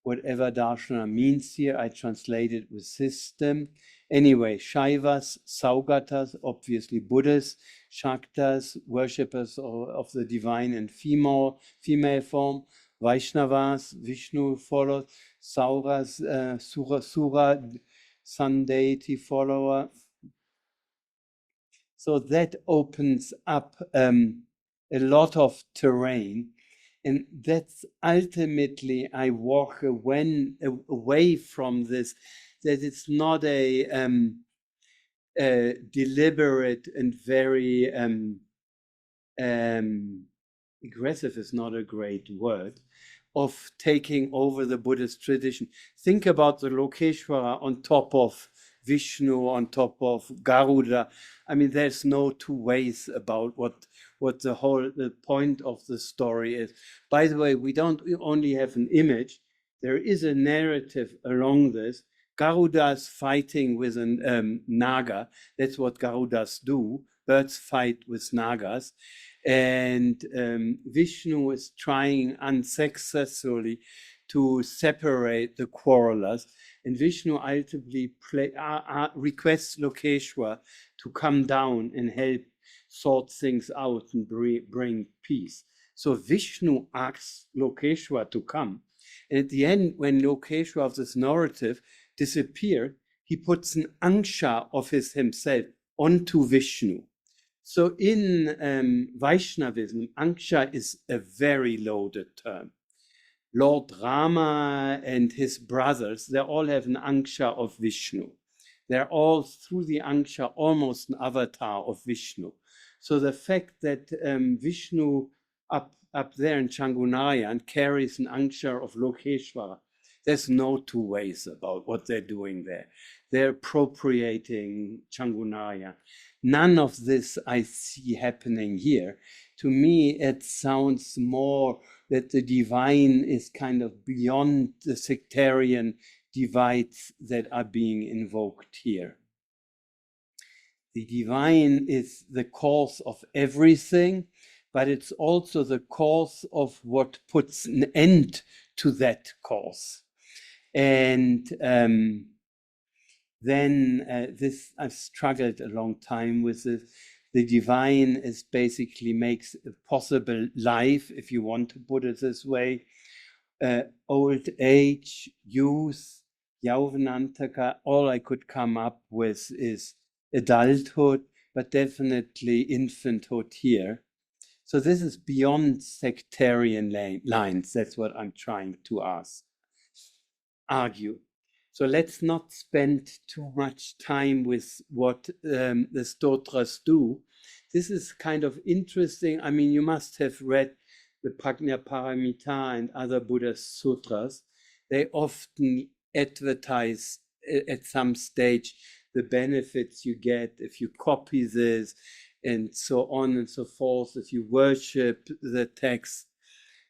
whatever darshana means here. I translate it with system. Anyway, Shaivas, Saugatas, obviously Buddhists, Shaktas, worshippers of the divine and female form, Vaishnavas, Vishnu followers, Sauras, Sura, sun deity follower. So that opens up a lot of terrain. And that's ultimately, I walk away from this, that it's not a deliberate and very aggressive is not a great word, of taking over the Buddhist tradition. Think about the Lokeshwara on top of Vishnu on top of Garuda. I mean, there's no two ways about what the point of the story is. By the way, we don't only have an image, there is a narrative along this. Garuda is fighting with a Naga. That's what Garudas do. Birds fight with Nagas. And Vishnu is trying unsuccessfully to separate the quarrelers. And Vishnu ultimately requests Lokeshwar to come down and help sort things out and bring peace. So Vishnu asks Lokeshwar to come. And at the end, when Lokeshwar of this narrative disappeared, he puts an anksha of himself onto Vishnu. So in Vaishnavism, anksha is a very loaded term. Lord Rama and his brothers, they all have an anksha of Vishnu. They're all, through the anksha, almost an avatar of Vishnu. So the fact that Vishnu up there in Changunarayan carries an anksha of Lokeshwara, there's no two ways about what they're doing there. They're appropriating Changunarayan. None of this I see happening here. To me, it sounds more that the divine is kind of beyond the sectarian divides that are being invoked here. The divine is the cause of everything, but it's also the cause of what puts an end to that cause. And then this, I've struggled a long time with this. The divine is basically makes a possible life, if you want to put it this way. Old age, youth, Yauvanantaka, all I could come up with is adulthood, but definitely infanthood here. So this is beyond sectarian lines. That's what I'm trying to argue. So let's not spend too much time with what the stotras do. This is kind of interesting. I mean, you must have read the Prajna Paramita and other Buddhist sutras. They often advertise at some stage the benefits you get if you copy this and so on and so forth, if you worship the text.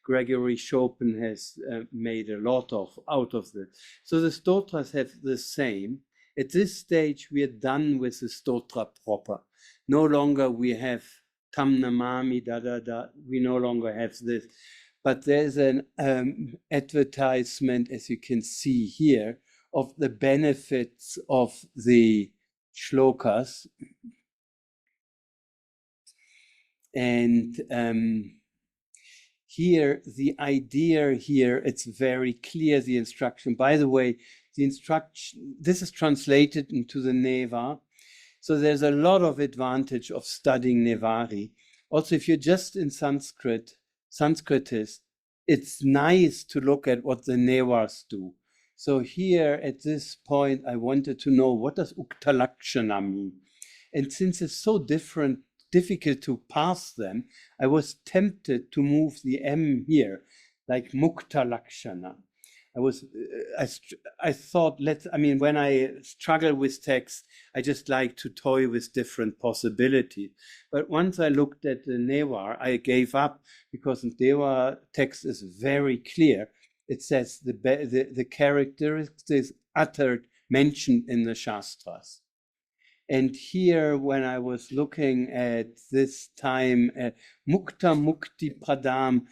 Gregory Chopin has made a lot out of this. So the stotras have the same. At this stage, we are done with the stotra proper. No longer we have tam namami, we no longer have this. But there's an advertisement, as you can see here, of the benefits of the shlokas. And here, the idea here, it's very clear, the instruction. By the way, the instruction, this is translated into the Neva. So there's a lot of advantage of studying Nevari. Also, if you're just in Sanskritist, it's nice to look at what the Nevas do. So here at this point, I wanted to know, what does Uktalakshana mean? And since it's so difficult to pass them, I was tempted to move the M here, like Mukta Lakshana. I thought, when I struggle with text, I just like to toy with different possibilities. But once I looked at the Newar, I gave up, because the Newar text is very clear. It says the characteristics uttered, mentioned in the Shastras. And here, when I was looking at this time, Mukta Mukti Pradam,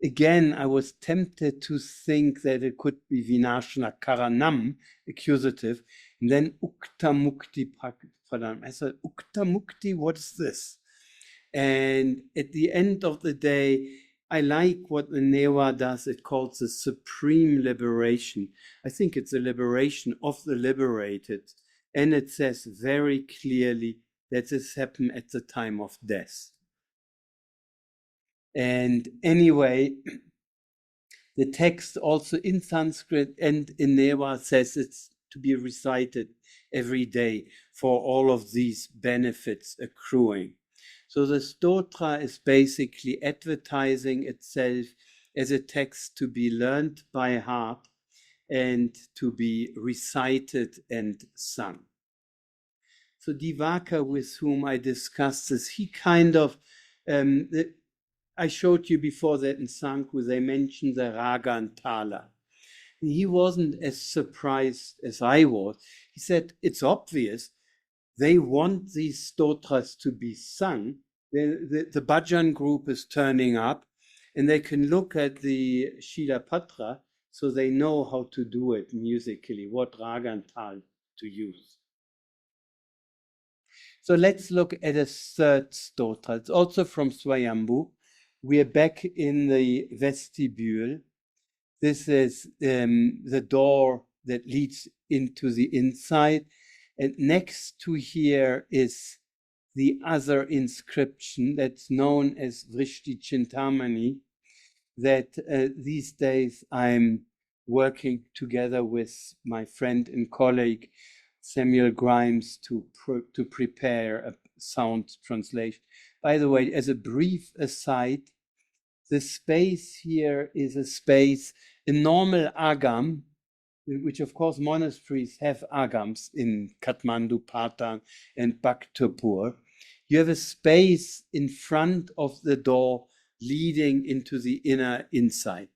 again, I was tempted to think that it could be Vinashana Karanam, accusative, and then Ukta Mukti Pradam. I thought, Ukta Mukti, what's this? And at the end of the day, I like what the Newa does. It calls the supreme liberation. I think it's a liberation of the liberated. And it says very clearly that this happened at the time of death. And anyway, the text also in Sanskrit and in Newa says it's to be recited every day for all of these benefits accruing. So the stotra is basically advertising itself as a text to be learned by heart and to be recited and sung. So Divaka, with whom I discussed this, he kind of, I showed you before that in Sanku, they mentioned the raga and tala. He wasn't as surprised as I was. He said, it's obvious. They want these stotras to be sung. The bhajan group is turning up, and they can look at the Shilapatra, so they know how to do it musically, what raga and tal to use. So let's look at a third stotra. It's also from Svayambhu. We are back in the vestibule. This is the door that leads into the inside. And next to here is the other inscription that's known as Vrishti Chintamani, that these days I'm working together with my friend and colleague Samuel Grimes to prepare a sound translation. By the way, as a brief aside, the space here is a space, a normal agam, which of course monasteries have agams in Kathmandu, Patan, and Bhaktapur. You have a space in front of the door leading into the inner inside.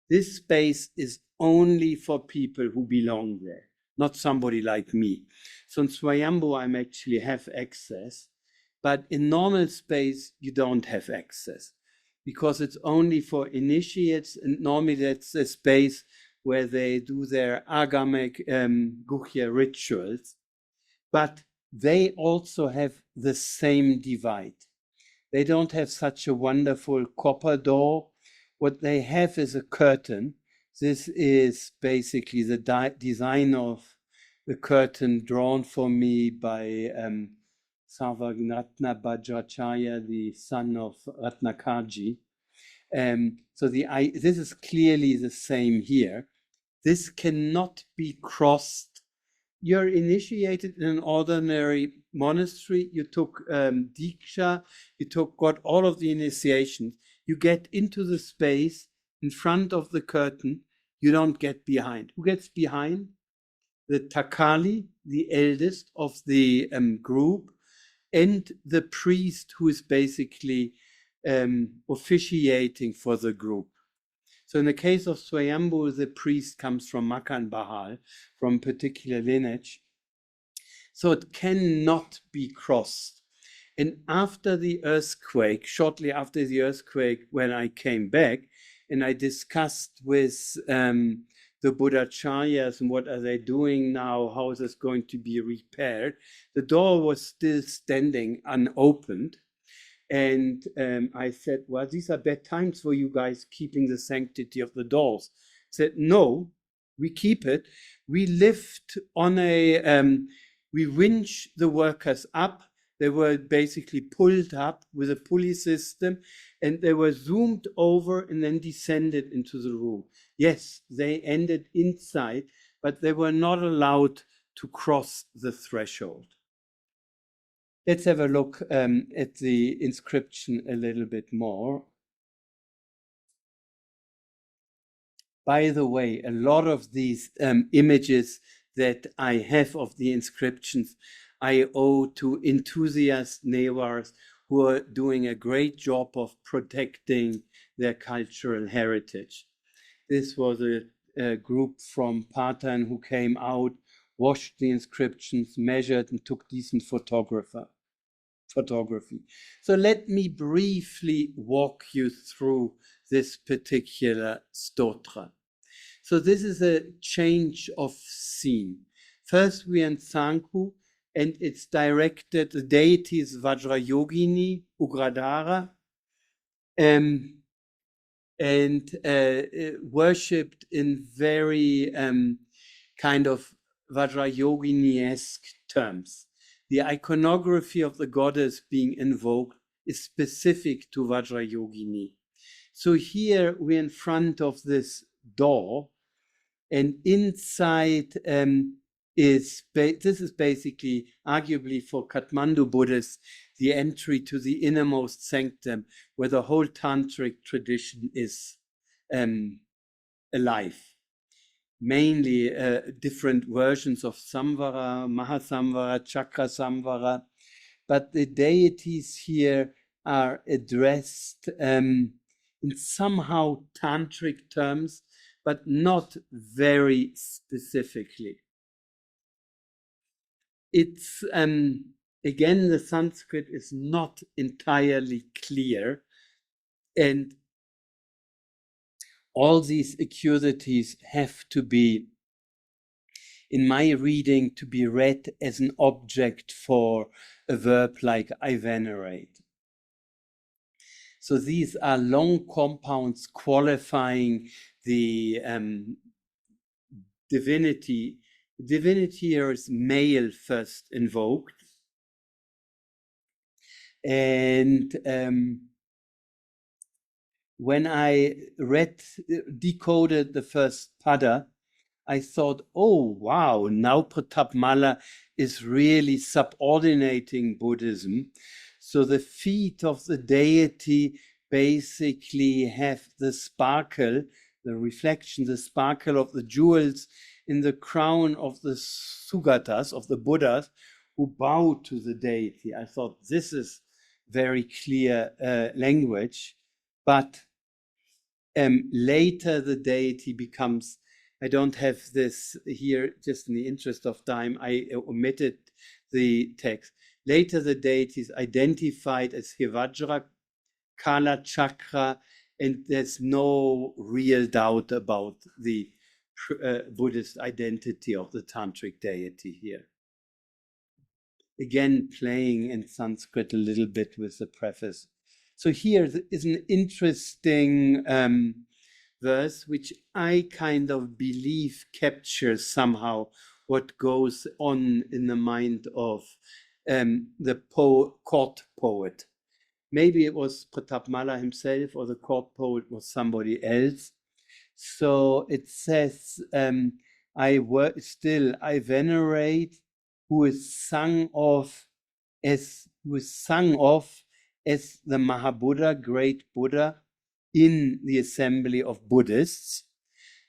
This space is only for people who belong there, not somebody like me. So in Svayambhu, I actually have access, but in normal space, you don't have access because it's only for initiates, and normally that's a space where they do their agamic guhya rituals, but they also have the same divide. They don't have such a wonderful copper door. What they have is a curtain. This is basically the design of the curtain drawn for me by Sarvagnatna Bajracharya, the son of Ratnakarji. So this is clearly the same here. This cannot be crossed. You're initiated in an ordinary monastery. You took Diksha, got all of the initiations. You get into the space in front of the curtain. You don't get behind. Who gets behind? The Takali, the eldest of the group, and the priest who is basically officiating for the group. So in the case of Svayambhu, the priest comes from Makan Bahal, from particular lineage. So it cannot be crossed. And after the earthquake, shortly after the earthquake, when I came back and I discussed with the Buddhacharyas and what are they doing now, how is this going to be repaired, the door was still standing unopened. And I said, well, these are bad times for you guys keeping the sanctity of the doors. I said, no, we keep it. We lift on we winch the workers up. They were basically pulled up with a pulley system, and they were zoomed over and then descended into the room. Yes, they ended inside, but they were not allowed to cross the threshold. Let's have a look at the inscription a little bit more. By the way, a lot of these images that I have of the inscriptions, I owe to enthusiast Newars who are doing a great job of protecting their cultural heritage. This was a group from Patan who came out, washed the inscriptions, measured, and took decent photography. So let me briefly walk you through this particular stotra. So this is a change of scene. First we are in Sanku, and it's directed, the deities Vajrayogini, Ugradhara, and worshipped in very kind of Vajrayogini-esque terms. The iconography of the goddess being invoked is specific to Vajrayogini. So here we're in front of this door, and inside this is basically, arguably for Kathmandu Buddhists, the entry to the innermost sanctum where the whole tantric tradition is alive. mainly different versions of Samvara, Mahasamvara, Chakra Samvara, but the deities here are addressed in somehow tantric terms, but not very specifically. It's again, the Sanskrit is not entirely clear, and all these accusaties have to be, in my reading, to be read as an object for a verb like I venerate. So these are long compounds qualifying the divinity. Divinity here is male first invoked. And when I decoded the first pada, I thought, oh, wow, now Pratap Malla is really subordinating Buddhism. So the feet of the deity basically have the sparkle, the reflection, the sparkle of the jewels in the crown of the Sugatas, of the Buddhas, who bow to the deity. I thought this is very clear language, but later the deity becomes, I don't have this here, just in the interest of time, I omitted the text. Later the deity is identified as Hivajra, Kala Chakra, and there's no real doubt about the Buddhist identity of the tantric deity here. Again, playing in Sanskrit a little bit with the preface. So here is an interesting verse, which I kind of believe captures somehow what goes on in the mind of the court poet. Maybe it was Pratap Malla himself, or the court poet was somebody else. So it says, I venerate who is sung of as the Mahabuddha, great Buddha, in the assembly of Buddhists.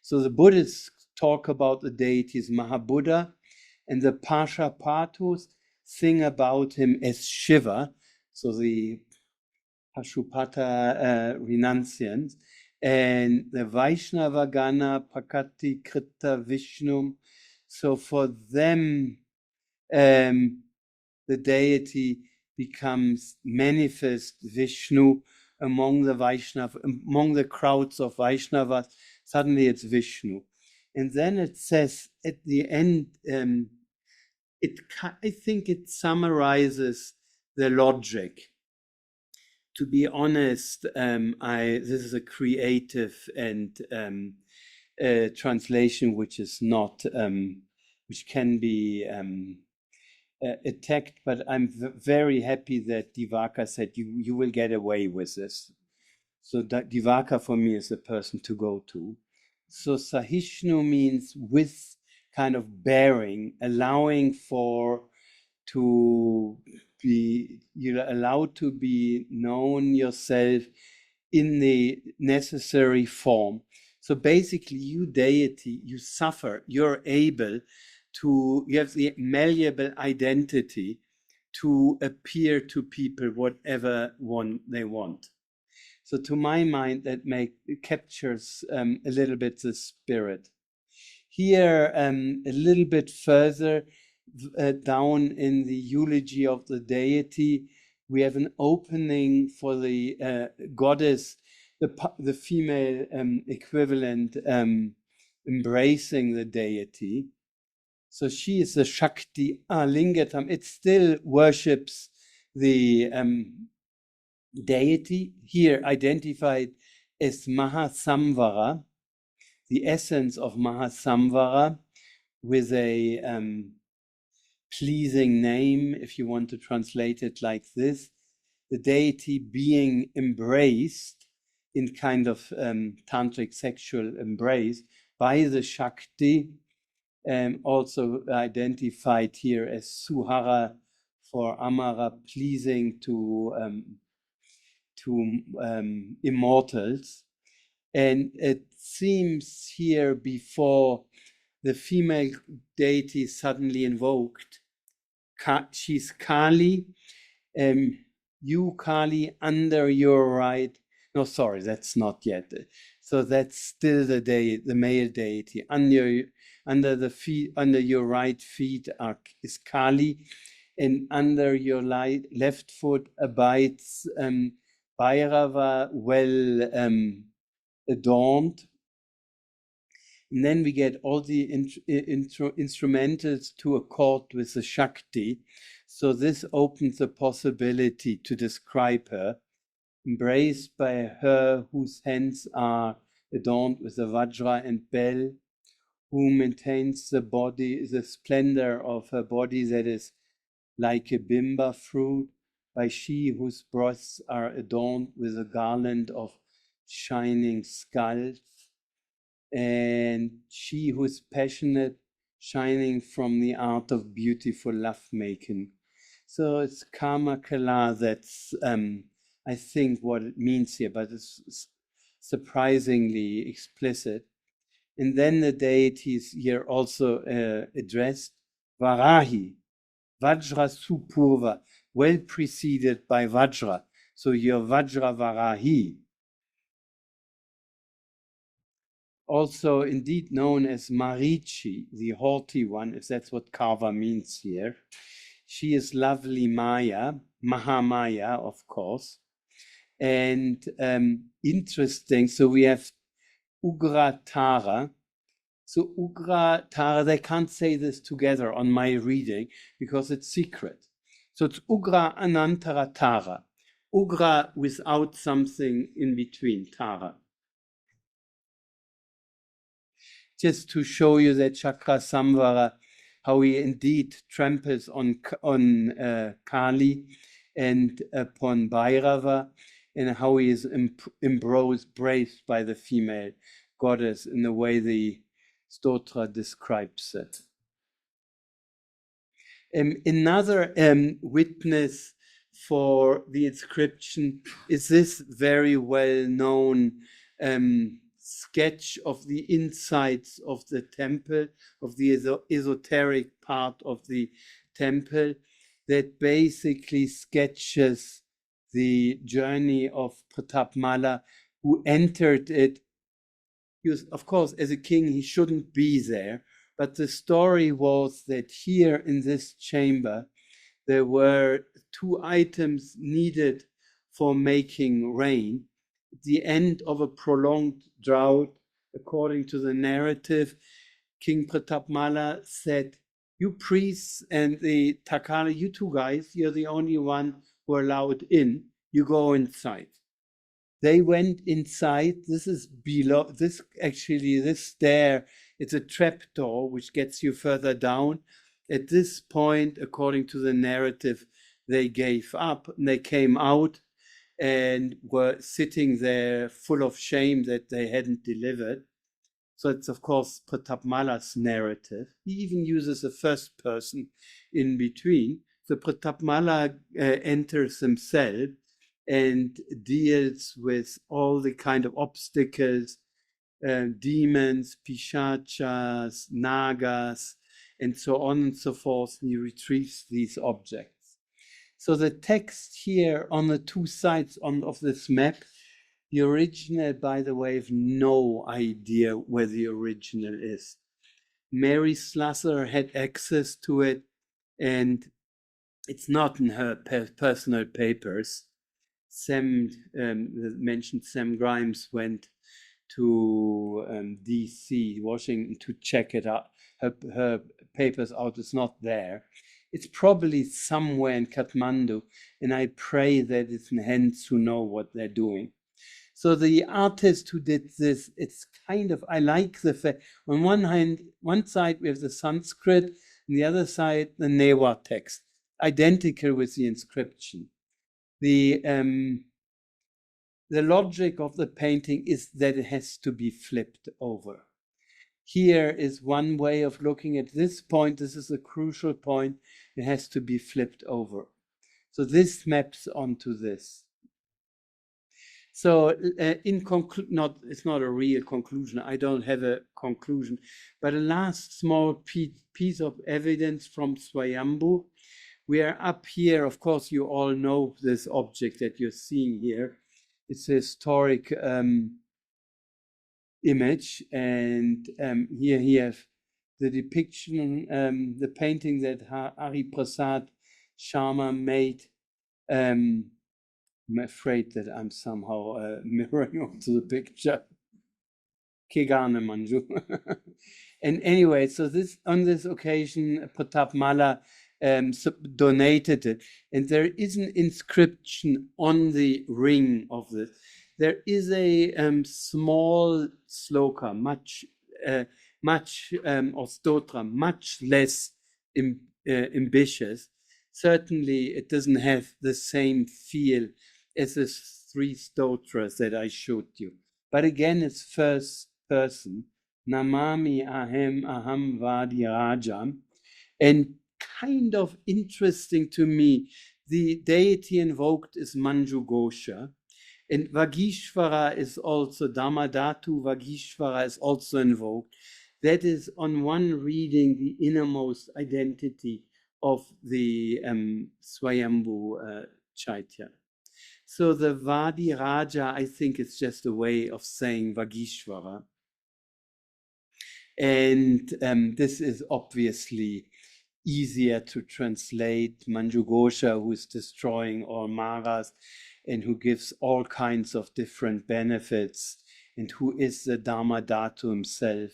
So the Buddhists talk about the deities Mahabuddha, and the Pashapatus sing about him as Shiva, so the Pashupata renunciants, and the Vaishnava Gana Prakati Krita Vishnu. So for them, the deity becomes manifest Vishnu among the Vaishnava, among the crowds of Vaishnavas. Suddenly it's Vishnu. And then it says at the end, I think it summarizes the logic. To be honest, this is a creative and translation which is not, which can be attacked, but I'm very happy that Divaka said you will get away with this. So Divaka for me is the person to go to. So Sahishnu means with kind of bearing, allowing for to be, you're allowed to be known yourself in the necessary form. So basically, you deity, you suffer, you're able to, you have the malleable identity to appear to people whatever they want. So to my mind, that captures a little bit the spirit. Here, a little bit further down in the eulogy of the deity, we have an opening for the goddess, the female equivalent, embracing the deity. So she is the Shakti Alingatam. It still worships the deity, here identified as Mahasamvara, the essence of Mahasamvara, with a pleasing name, if you want to translate it like this, the deity being embraced in kind of tantric sexual embrace by the Shakti, also identified here as Suhara for Amara, pleasing to immortals. And it seems here before the female deity is suddenly invoked, she's Kali, you Kali under your right. No, sorry, that's not yet. So that's still the male deity. Under the feet, under your right feet is Kali, and under your left foot abides Bhairava, well adorned. And then we get all the instrumentals to accord with the Shakti. So this opens the possibility to describe her, embraced by her whose hands are adorned with the Vajra and bell, who maintains the body, the splendor of her body that is like a bimba fruit, by she whose breasts are adorned with a garland of shining skulls, and she who is passionate, shining from the art of beautiful lovemaking. So it's karma kala, that's I think what it means here, but it's surprisingly explicit. And then the deities here also addressed Varahi, Vajra Supurva, well preceded by Vajra. So your Vajra Varahi, also indeed known as Marichi, the haughty one, if that's what Karva means here. She is lovely Maya, Mahamaya, of course. And interesting, so we have Ugra Tara. So Ugra Tara, they can't say this together on my reading because it's secret. So it's Ugra Anantara Tara. Ugra without something in between, Tara. Just to show you that Chakra Samvara, how he indeed tramples on Kali and upon Bhairava, and how he is embraced by the female goddess in the way the stotra describes it. Another witness for the inscription is this very well-known sketch of the insides of the temple, of the esoteric part of the temple, that basically sketches the journey of Pratap Malla, who entered it. He was, of course, as a king, he shouldn't be there, but the story was that here in this chamber, there were 2 items needed for making rain. At the end of a prolonged drought, according to the narrative, King Pratap Malla said, you priests and the Takala, you 2 guys, you're the only one who are allowed in. You go inside. They went inside. This is below, this stair, it's a trap door which gets you further down. At this point, according to the narrative, they gave up and they came out and were sitting there full of shame that they hadn't delivered. So it's, of course, Pratap Malla's narrative. He even uses a first person in between. So Pratap Malla enters himself and deals with all the kind of obstacles, demons, pishachas, nagas, and so on and so forth. And he retrieves these objects. So the text here on the 2 sides of this map, the original, by the way, I have no idea where the original is. Mary Slusser had access to it, and it's not in her personal papers. Mentioned Sam Grimes went to DC, Washington, to check it out. Her papers out. It's not there. It's probably somewhere in Kathmandu, and I pray that it's in hands who know what they're doing. So the artist who did this, it's kind of, I like the fact, on one side we have the Sanskrit, and the other side the Newa text, identical with the inscription. The logic of the painting is that it has to be flipped over. Here is one way of looking at this point. This is a crucial point. It has to be flipped over. So this maps onto this. So it's not a real conclusion. I don't have a conclusion, but a last small piece of evidence from Svayambhu. We are up here. Of course, you all know this object that you're seeing here. It's a historic image, and here he has the depiction, the painting that Hari Prasad Sharma made. I'm afraid that I'm somehow mirroring onto the picture. Kegane Manju. And anyway, so this on this occasion, Pratap Malla donated it. And there is an inscription on the ring of this. There is a small sloka, much or stotra, much less ambitious. Certainly, it doesn't have the same feel as the 3 stotras that I showed you. But again, it's first person. Namami aham vadi rajam. And kind of interesting to me, the deity invoked is Manjughosha. And Vagishvara is also, Dharmadhatu Vagishvara is also invoked. That is on one reading the innermost identity of the Svayambhu Chaitya. So the Vadi Raja, I think it's just a way of saying Vagishvara. And this is obviously easier to translate. Manjughosha, who is destroying all Maras and who gives all kinds of different benefits, and who is the Dharmadhatu himself.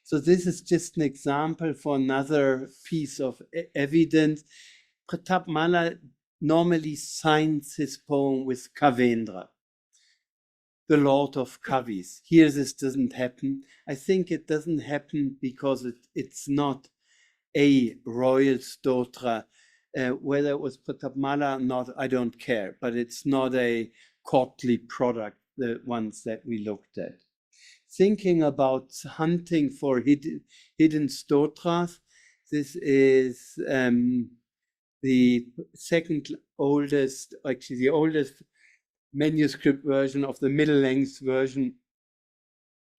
So this is just an example for another piece of evidence. Pratap Malla normally signs his poem with Kavendra, the Lord of Kavis. Here this doesn't happen. I think it doesn't happen because it's not a royal stotra. Whether it was Pratap Malla or not, I don't care, but it's not a courtly product, the ones that we looked at. Thinking about hunting for hidden stotras, this is the second oldest, actually the oldest manuscript version of the middle-length version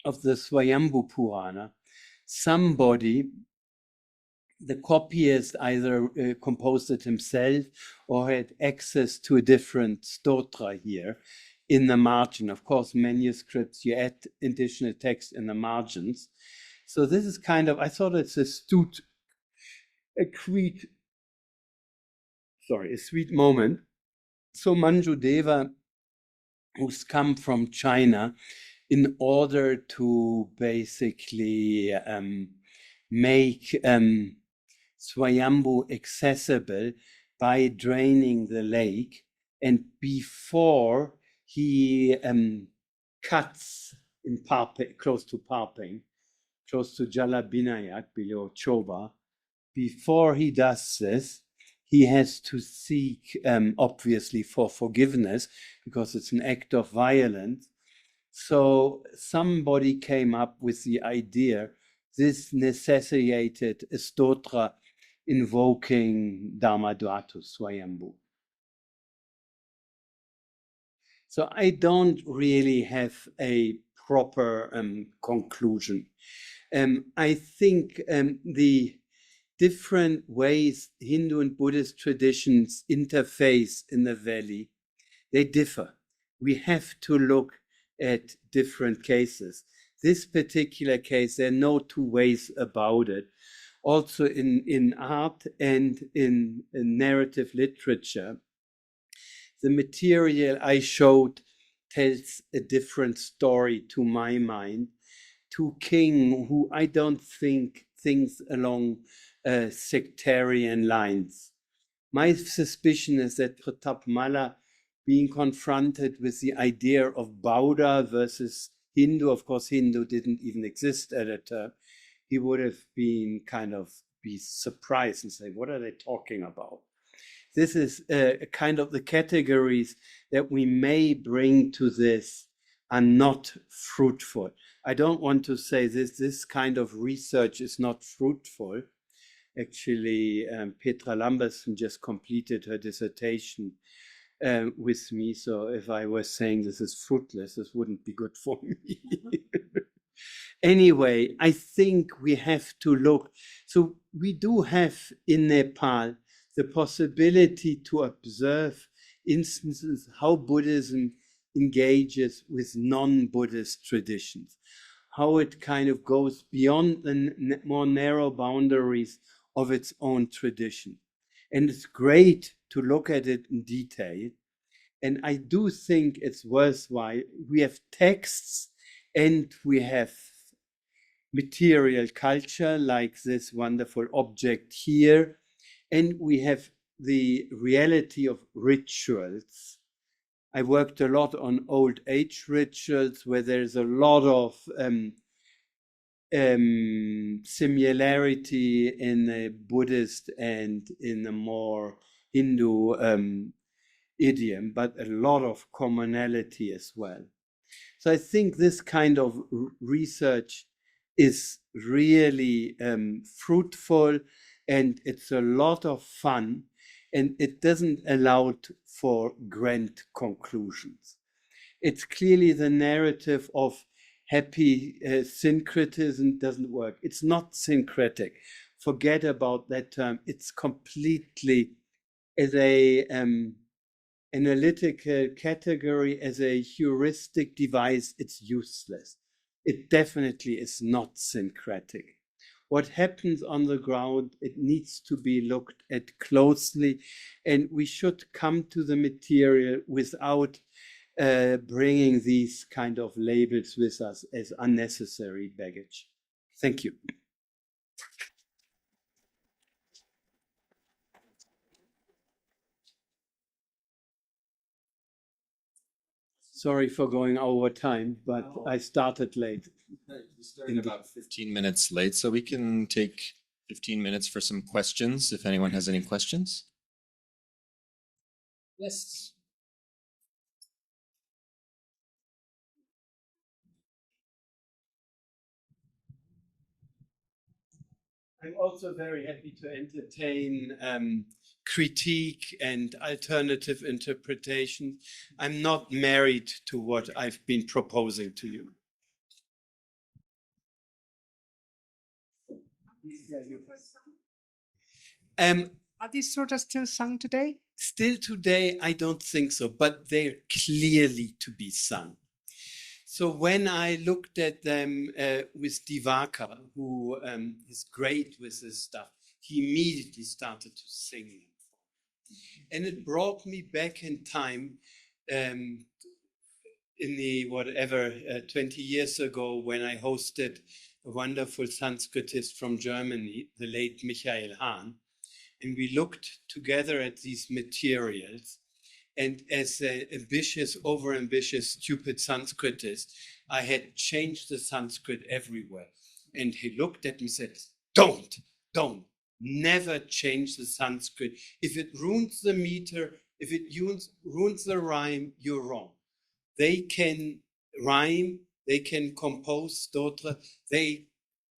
of the Svayambhu Purana. Somebody, the copyist, either composed it himself or had access to a different stotra here in the margin. Of course, manuscripts, you add additional text in the margins. So this is kind of, I thought it's a sweet moment. So Manjudeva, who's come from China, in order to basically make Svayambhu accessible by draining the lake, and before he cuts in Parping, close to Parping, close to Jalabinayak, below Choba, before he does this, he has to seek, obviously, for forgiveness, because it's an act of violence. So somebody came up with the idea, this necessitated a stotra invoking Dharmadhatu Swayambhu. So I don't really have a proper conclusion. I think the different ways Hindu and Buddhist traditions interface in the valley, they differ. We have to look at different cases. This particular case, there are no two ways about it. Also in art and in narrative literature, the material I showed tells a different story to my mind, to King, who I don't think thinks along sectarian lines. My suspicion is that Pratap Malla, being confronted with the idea of Bauda versus Hindu, of course Hindu didn't even exist at the time, he would have been be surprised and say, what are they talking about? This is kind of the categories that we may bring to this are not fruitful. I don't want to say this kind of research is not fruitful. Actually, Petra Lambertson just completed her dissertation with me. So if I was saying this is fruitless, this wouldn't be good for me. Anyway, I think we have to look. So we do have in Nepal the possibility to observe instances how Buddhism engages with non-Buddhist traditions, how it kind of goes beyond the more narrow boundaries of its own tradition. And it's great to look at it in detail. And I do think it's worthwhile. We have texts and we have material culture like this wonderful object here. And we have the reality of rituals. I worked a lot on old age rituals where there's a lot of similarity in the Buddhist and in the more Hindu idiom, but a lot of commonality as well. So I think this kind of research is really fruitful, and it's a lot of fun, and it doesn't allow for grand conclusions. It's clearly the narrative of happy syncretism doesn't work. It's not syncretic. Forget about that term. It's completely as a analytical category, as a heuristic device, it's useless. It definitely is not syncretic. What happens on the ground, it needs to be looked at closely, and we should come to the material without bringing these kind of labels with us as unnecessary baggage. Thank you. Sorry for going over time, but I started late. We started about 15 minutes late, so we can take 15 minutes for some questions, if anyone has any questions. Yes. I'm also very happy to entertain critique and alternative interpretation. I'm not married to what I've been proposing to you. Are these stotras still sung today? Still today, I don't think so, but they're clearly to be sung. So when I looked at them with Divaka, who is great with this stuff, he immediately started to sing them. And it brought me back in time in the 20 years ago when I hosted a wonderful Sanskritist from Germany, the late Michael Hahn. And we looked together at these materials. And as an ambitious, overambitious, stupid Sanskritist, I had changed the Sanskrit everywhere. And he looked at me and said, don't, never change the Sanskrit. If it ruins the meter, if it ruins the rhyme, you're wrong. They can rhyme, they can compose stotra, they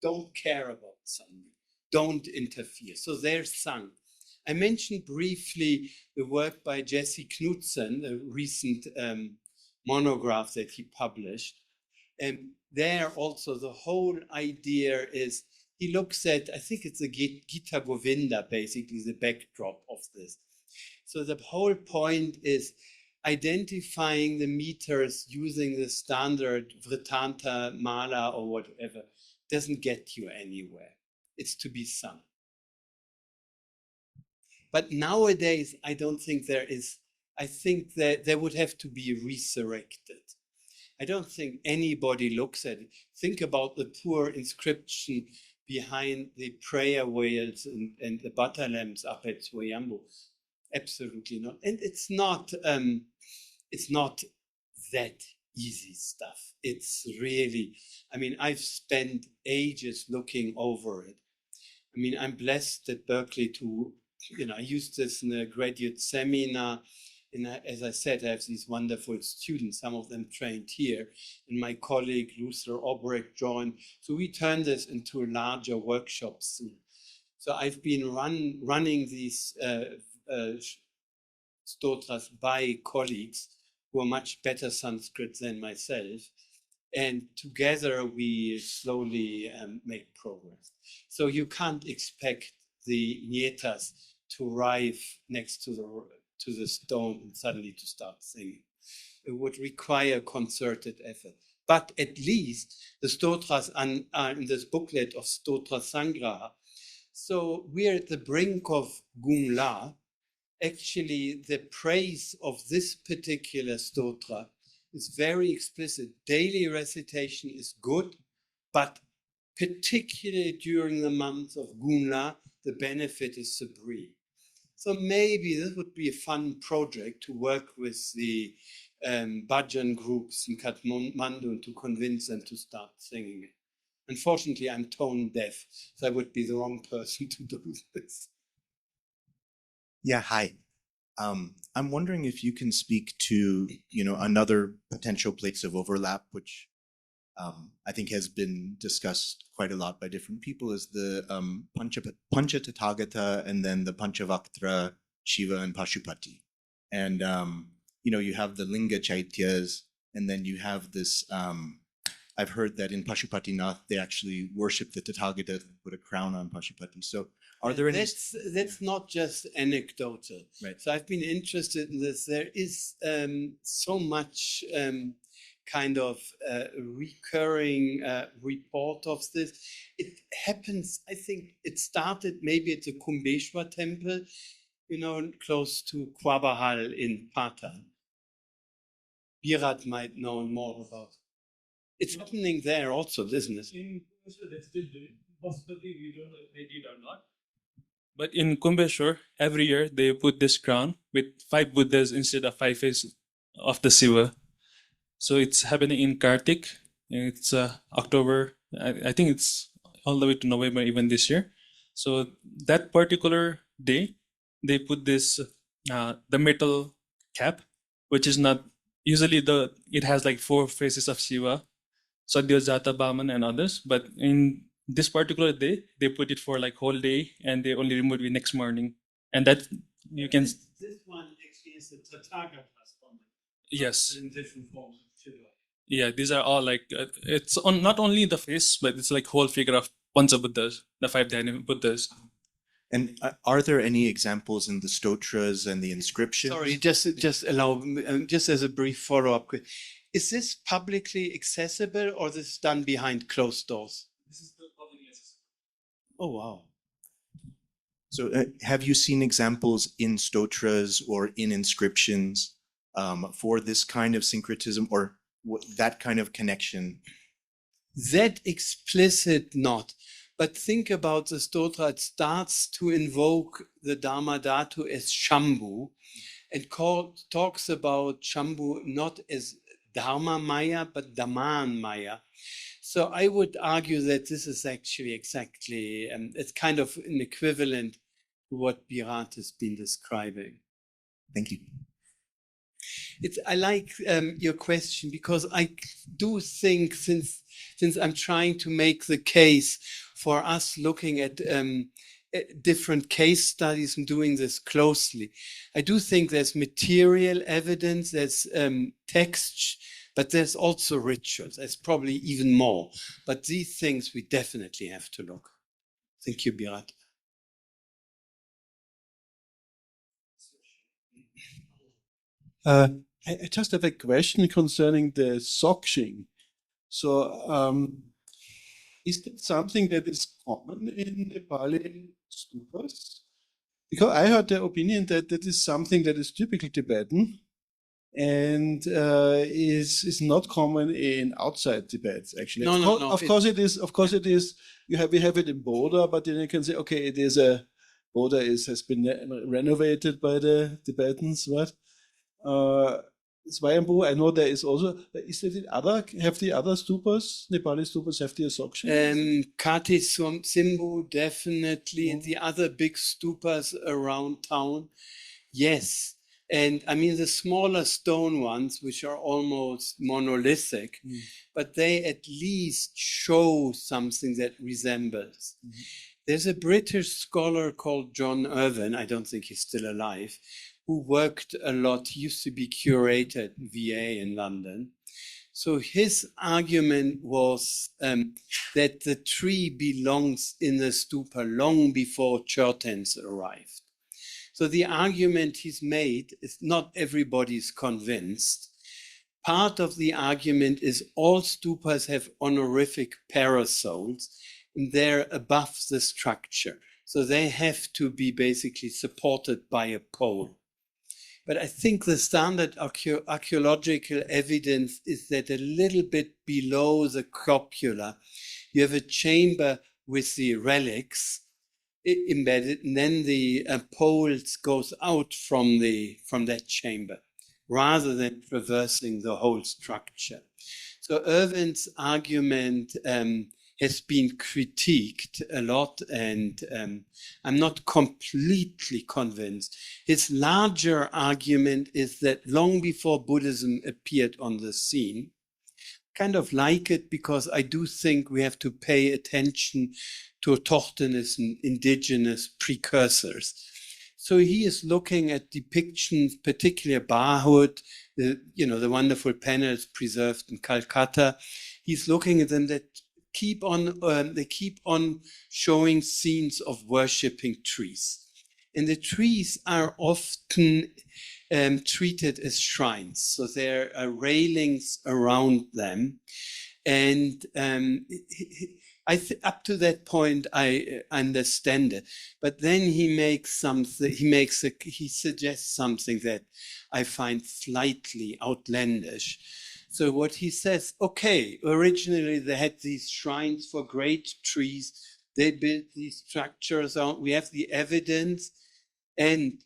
don't care about something, don't interfere. So they're sung. I mentioned briefly the work by Jesse Knudsen, a recent monograph that he published. And there also the whole idea is, he looks at, I think it's the Gita Govinda, basically the backdrop of this. So the whole point is identifying the meters using the standard Pratapa Malla or whatever doesn't get you anywhere. It's to be sung. But nowadays, I don't think there is, I think that there would have to be resurrected. I don't think anybody looks at it. Think about the poor inscription behind the prayer whales and the butter lamps up at Svayambhu. Absolutely not. And it's not that easy stuff. It's really, I mean, I've spent ages looking over it. I mean, I'm blessed at Berkeley to, I used this in a graduate seminar. And as I said, I have these wonderful students, some of them trained here, and my colleague Luther Obrecht joined. So we turned this into larger workshops. So I've been running these stotras by colleagues who are much better Sanskrit than myself. And together we slowly make progress. So you can't expect the nietas to arrive next to the stone and suddenly to start singing. It would require concerted effort. But at least the stotras are in this booklet of Stotra Sangraha. So we're at the brink of Gumla. Actually, the praise of this particular stotra is very explicit. Daily recitation is good, but particularly during the month of Gumla, the benefit is supreme. So maybe this would be a fun project to work with the bhajan groups in Kathmandu to convince them to start singing it. Unfortunately, I'm tone deaf, so I would be the wrong person to do this. Yeah, hi. I'm wondering if you can speak to, another potential place of overlap, which I think has been discussed quite a lot by different people, is the Pancha Tathagata and then the Panchavaktra, Shiva and Pashupati. And, you have the Linga Chaityas, and then you have this, I've heard that in Pashupatinath, they actually worship the Tathagata and put a crown on Pashupati. So are there any... That's not just anecdotal. Right. So I've been interested in this. There is so much kind of recurring report of this. It happens, I think it started maybe at the Kumbheshwar temple, close to Kwabahal in Patan. Virat might know more about it. It's happening there also, isn't it? In Kumbheshwar, they still do it. Possibly, we don't know if they did or not. But in Kumbheshwar, every year they put this crown with 5 Buddhas instead of 5 faces of the Shiva. So it's happening in Kartik. It's October. I think it's all the way to November even this year. So that particular day, they put this the metal cap, which is not usually it has like 4 faces of Shiva, Sadhya, Jata, Baman, and others. But in this particular day, they put it for like whole day, and they only remove it next morning. And that you can. This one actually is the Tathagata. Yes. In different forms of Shiva. Yeah, these are all like it's on not only the face, but it's like whole figure of Pancha Buddhas, the 5 dynamic Buddhas. And are there any examples in the stotras and the inscriptions? Sorry, just allow just as a brief follow-up. Is this publicly accessible or this is done behind closed doors? This is the publicly accessible. Oh, wow. So have you seen examples in stotras or in inscriptions for this kind of syncretism or that kind of connection? That explicit not. But think about the stotra. It starts to invoke the Dharma Dhatu as Shambhu and talks about Shambhu not as Dharma Maya, but Dhamman Maya. So I would argue that this is actually exactly, it's kind of an equivalent to what Virat has been describing. Thank you. I like your question because I do think since I'm trying to make the case for us looking at different case studies and doing this closely, I do think there's material evidence, there's text, but there's also rituals. There's probably even more. But these things we definitely have to look. Thank you, Virat. I just have a question concerning the sokshin. So, is that something that is common in Nepali stupas? Because I heard the opinion that that is something that is typically Tibetan and is not common in outside Tibet. Actually, No. Of course it is. Of course it is. We have it in Boda, but then you can say, okay, it is Boda has been renovated by the Tibetans, right? Svayambhu, I know there is also, have the other stupas, Nepali stupas have the sokshin? Kati Simbu, definitely, and the other big stupas around town, yes. And I mean, the smaller stone ones, which are almost monolithic, but they at least show something that resembles. There's a British scholar called John Irvin, I don't think he's still alive, who worked a lot. He used to be curator at VA in London. So his argument was that the tree belongs in the stupa long before Churtans arrived. So the argument he's made is not everybody's convinced. Part of the argument is all stupas have honorific parasols, and they're above the structure. So they have to be basically supported by a pole. But I think the standard archaeological evidence is that a little bit below the copula, you have a chamber with the relics embedded, and then the poles goes out from that chamber, rather than traversing the whole structure. So Irwin's argument has been critiqued a lot, and I'm not completely convinced. His larger argument is that long before Buddhism appeared on the scene, kind of like it because I do think we have to pay attention to autochthonous and indigenous precursors. So he is looking at depictions, particularly Bahut, the wonderful panels preserved in Calcutta. He's looking at them that keep on showing scenes of worshipping trees. And the trees are often treated as shrines. So there are railings around them. And up to that point, I understand it. But then he suggests something that I find slightly outlandish. So what he says, okay, originally they had these shrines for great trees. They built these structures out. We have the evidence. And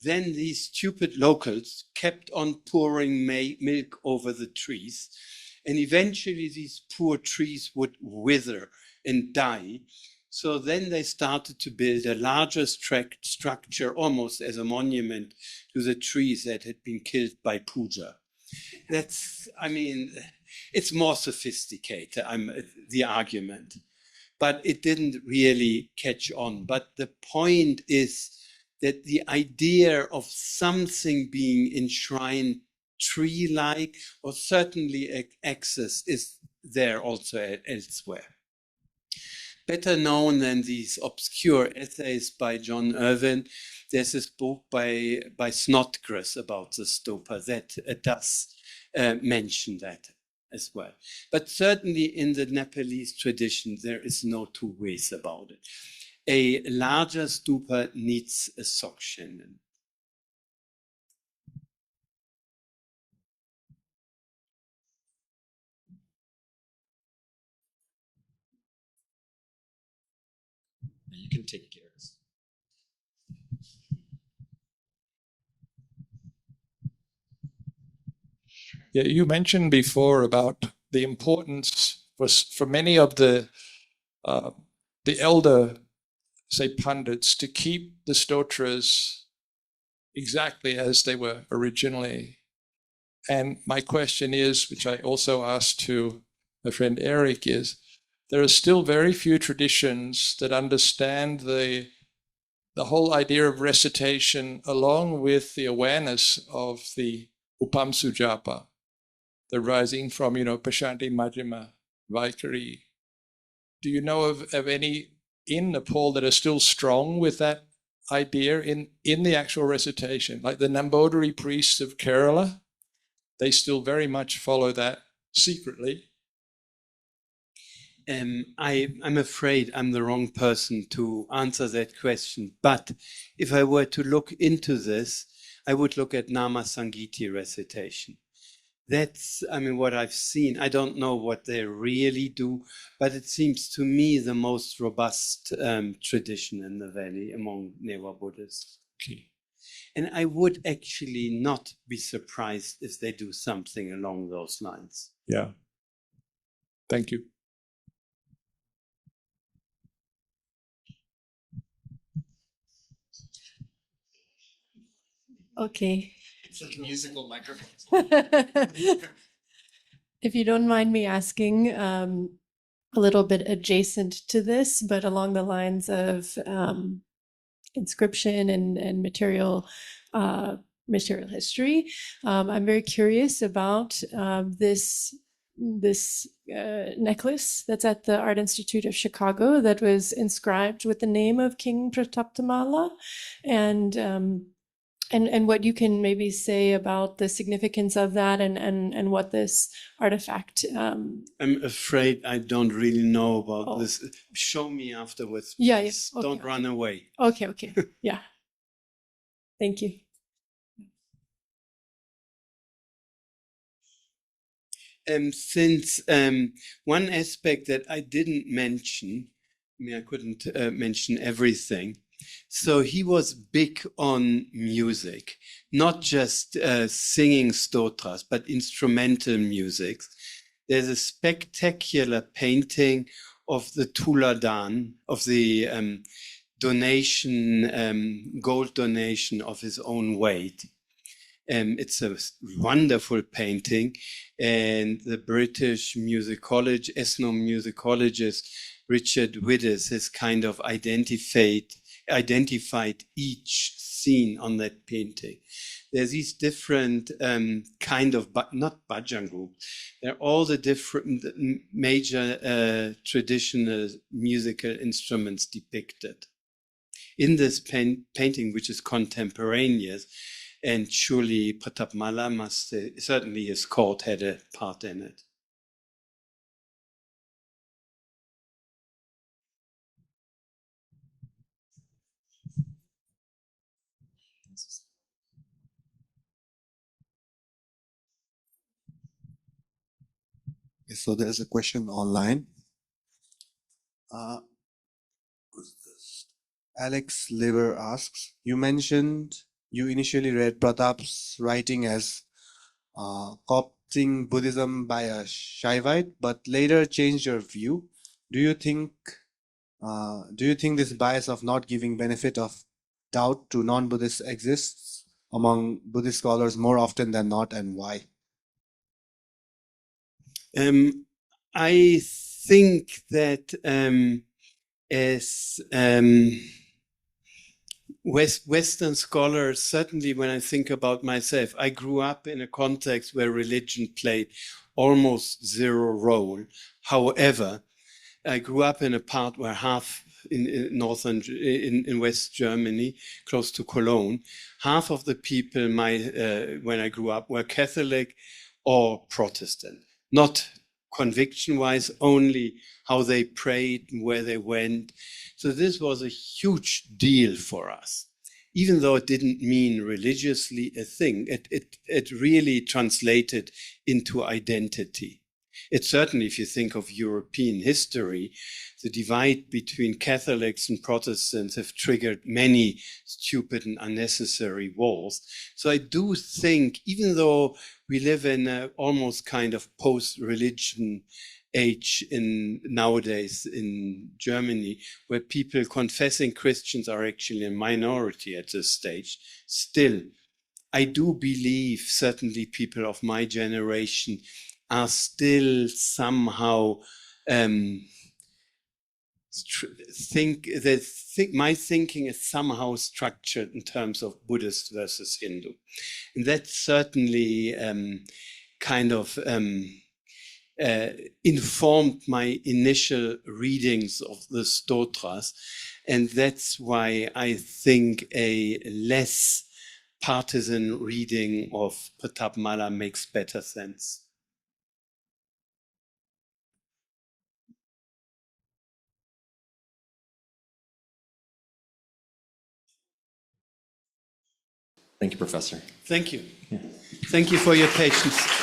then these stupid locals kept on pouring milk over the trees. And eventually these poor trees would wither and die. So then they started to build a larger structure, almost as a monument to the trees that had been killed by puja. It's more sophisticated, the argument, but it didn't really catch on. But the point is that the idea of something being enshrined tree-like, or certainly access, is there also elsewhere. Better known than these obscure essays by John Irwin, there's this book by Snodgrass about the stupa that does mention that as well. But certainly in the Nepalese tradition, there is no two ways about it. A larger stupa needs a sokshen. You can take yours. Yeah, you mentioned before about the importance for many of the elder, say, pundits, to keep the stotras exactly as they were originally. And my question is, which I also asked to my friend Eric, is there are still very few traditions that understand the whole idea of recitation along with the awareness of the Upamsujapa, the rising from, Pashanti Majjhima, Vaikari. Do you know of any in Nepal that are still strong with that idea in the actual recitation? Like the Nambodari priests of Kerala, they still very much follow that secretly. I'm afraid I'm the wrong person to answer that question. But if I were to look into this, I would look at Nama Sangiti recitation. That's, what I've seen. I don't know what they really do, but it seems to me the most robust tradition in the valley among Neva Buddhists. Okay. And I would actually not be surprised if they do something along those lines. Yeah. Thank you. Okay. It's like musical microphones. If you don't mind me asking, a little bit adjacent to this, but along the lines of inscription and material history. I'm very curious about this necklace that's at the Art Institute of Chicago that was inscribed with the name of King Pratap Malla, and what you can maybe say about the significance of that and what this artifact. I'm afraid I don't really know about this. Show me afterwards. Yeah, Please. yeah. Okay, Don't run away. Okay. Yeah. Thank you. Since one aspect that I didn't mention, I mean, I couldn't mention everything. So he was big on music, not just singing stotras, but instrumental music. There's a spectacular painting of the Tuladan, of the donation, gold donation of his own weight. It's a wonderful painting, and the British ethnomusicologist Richard Widders has kind of identified each scene on that painting. There's these different kind of, but not bhajan group. They're all the different major traditional musical instruments depicted in this painting, which is contemporaneous. And surely Pratap Malla certainly his court had a part in it. So there's a question online. Alex Liver asks, you mentioned you initially read Pratap's writing as co-opting Buddhism by a Shaivite, but later changed your view. Do you think this bias of not giving benefit of doubt to non-Buddhists exists among Buddhist scholars more often than not, and why? I think that as Western scholars, certainly when I think about myself, I grew up in a context where religion played almost zero role. However, I grew up in a part where half in West Germany, close to Cologne, half of the people when I grew up were Catholic or Protestant. Not conviction-wise, only how they prayed and where they went. So this was a huge deal for us. Even though it didn't mean religiously a thing, it really translated into identity. It certainly, if you think of European history, the divide between Catholics and Protestants have triggered many stupid and unnecessary wars. So I do think, even though we live in a almost kind of post-religion age nowadays in Germany, where people confessing Christians are actually a minority at this stage, still, I do believe certainly people of my generation are still somehow my thinking is somehow structured in terms of Buddhist versus Hindu. And that certainly kind of informed my initial readings of the stotras. And that's why I think a less partisan reading of Pratap Malla makes better sense. Thank you, Professor. Thank you. Yeah. Thank you for your patience.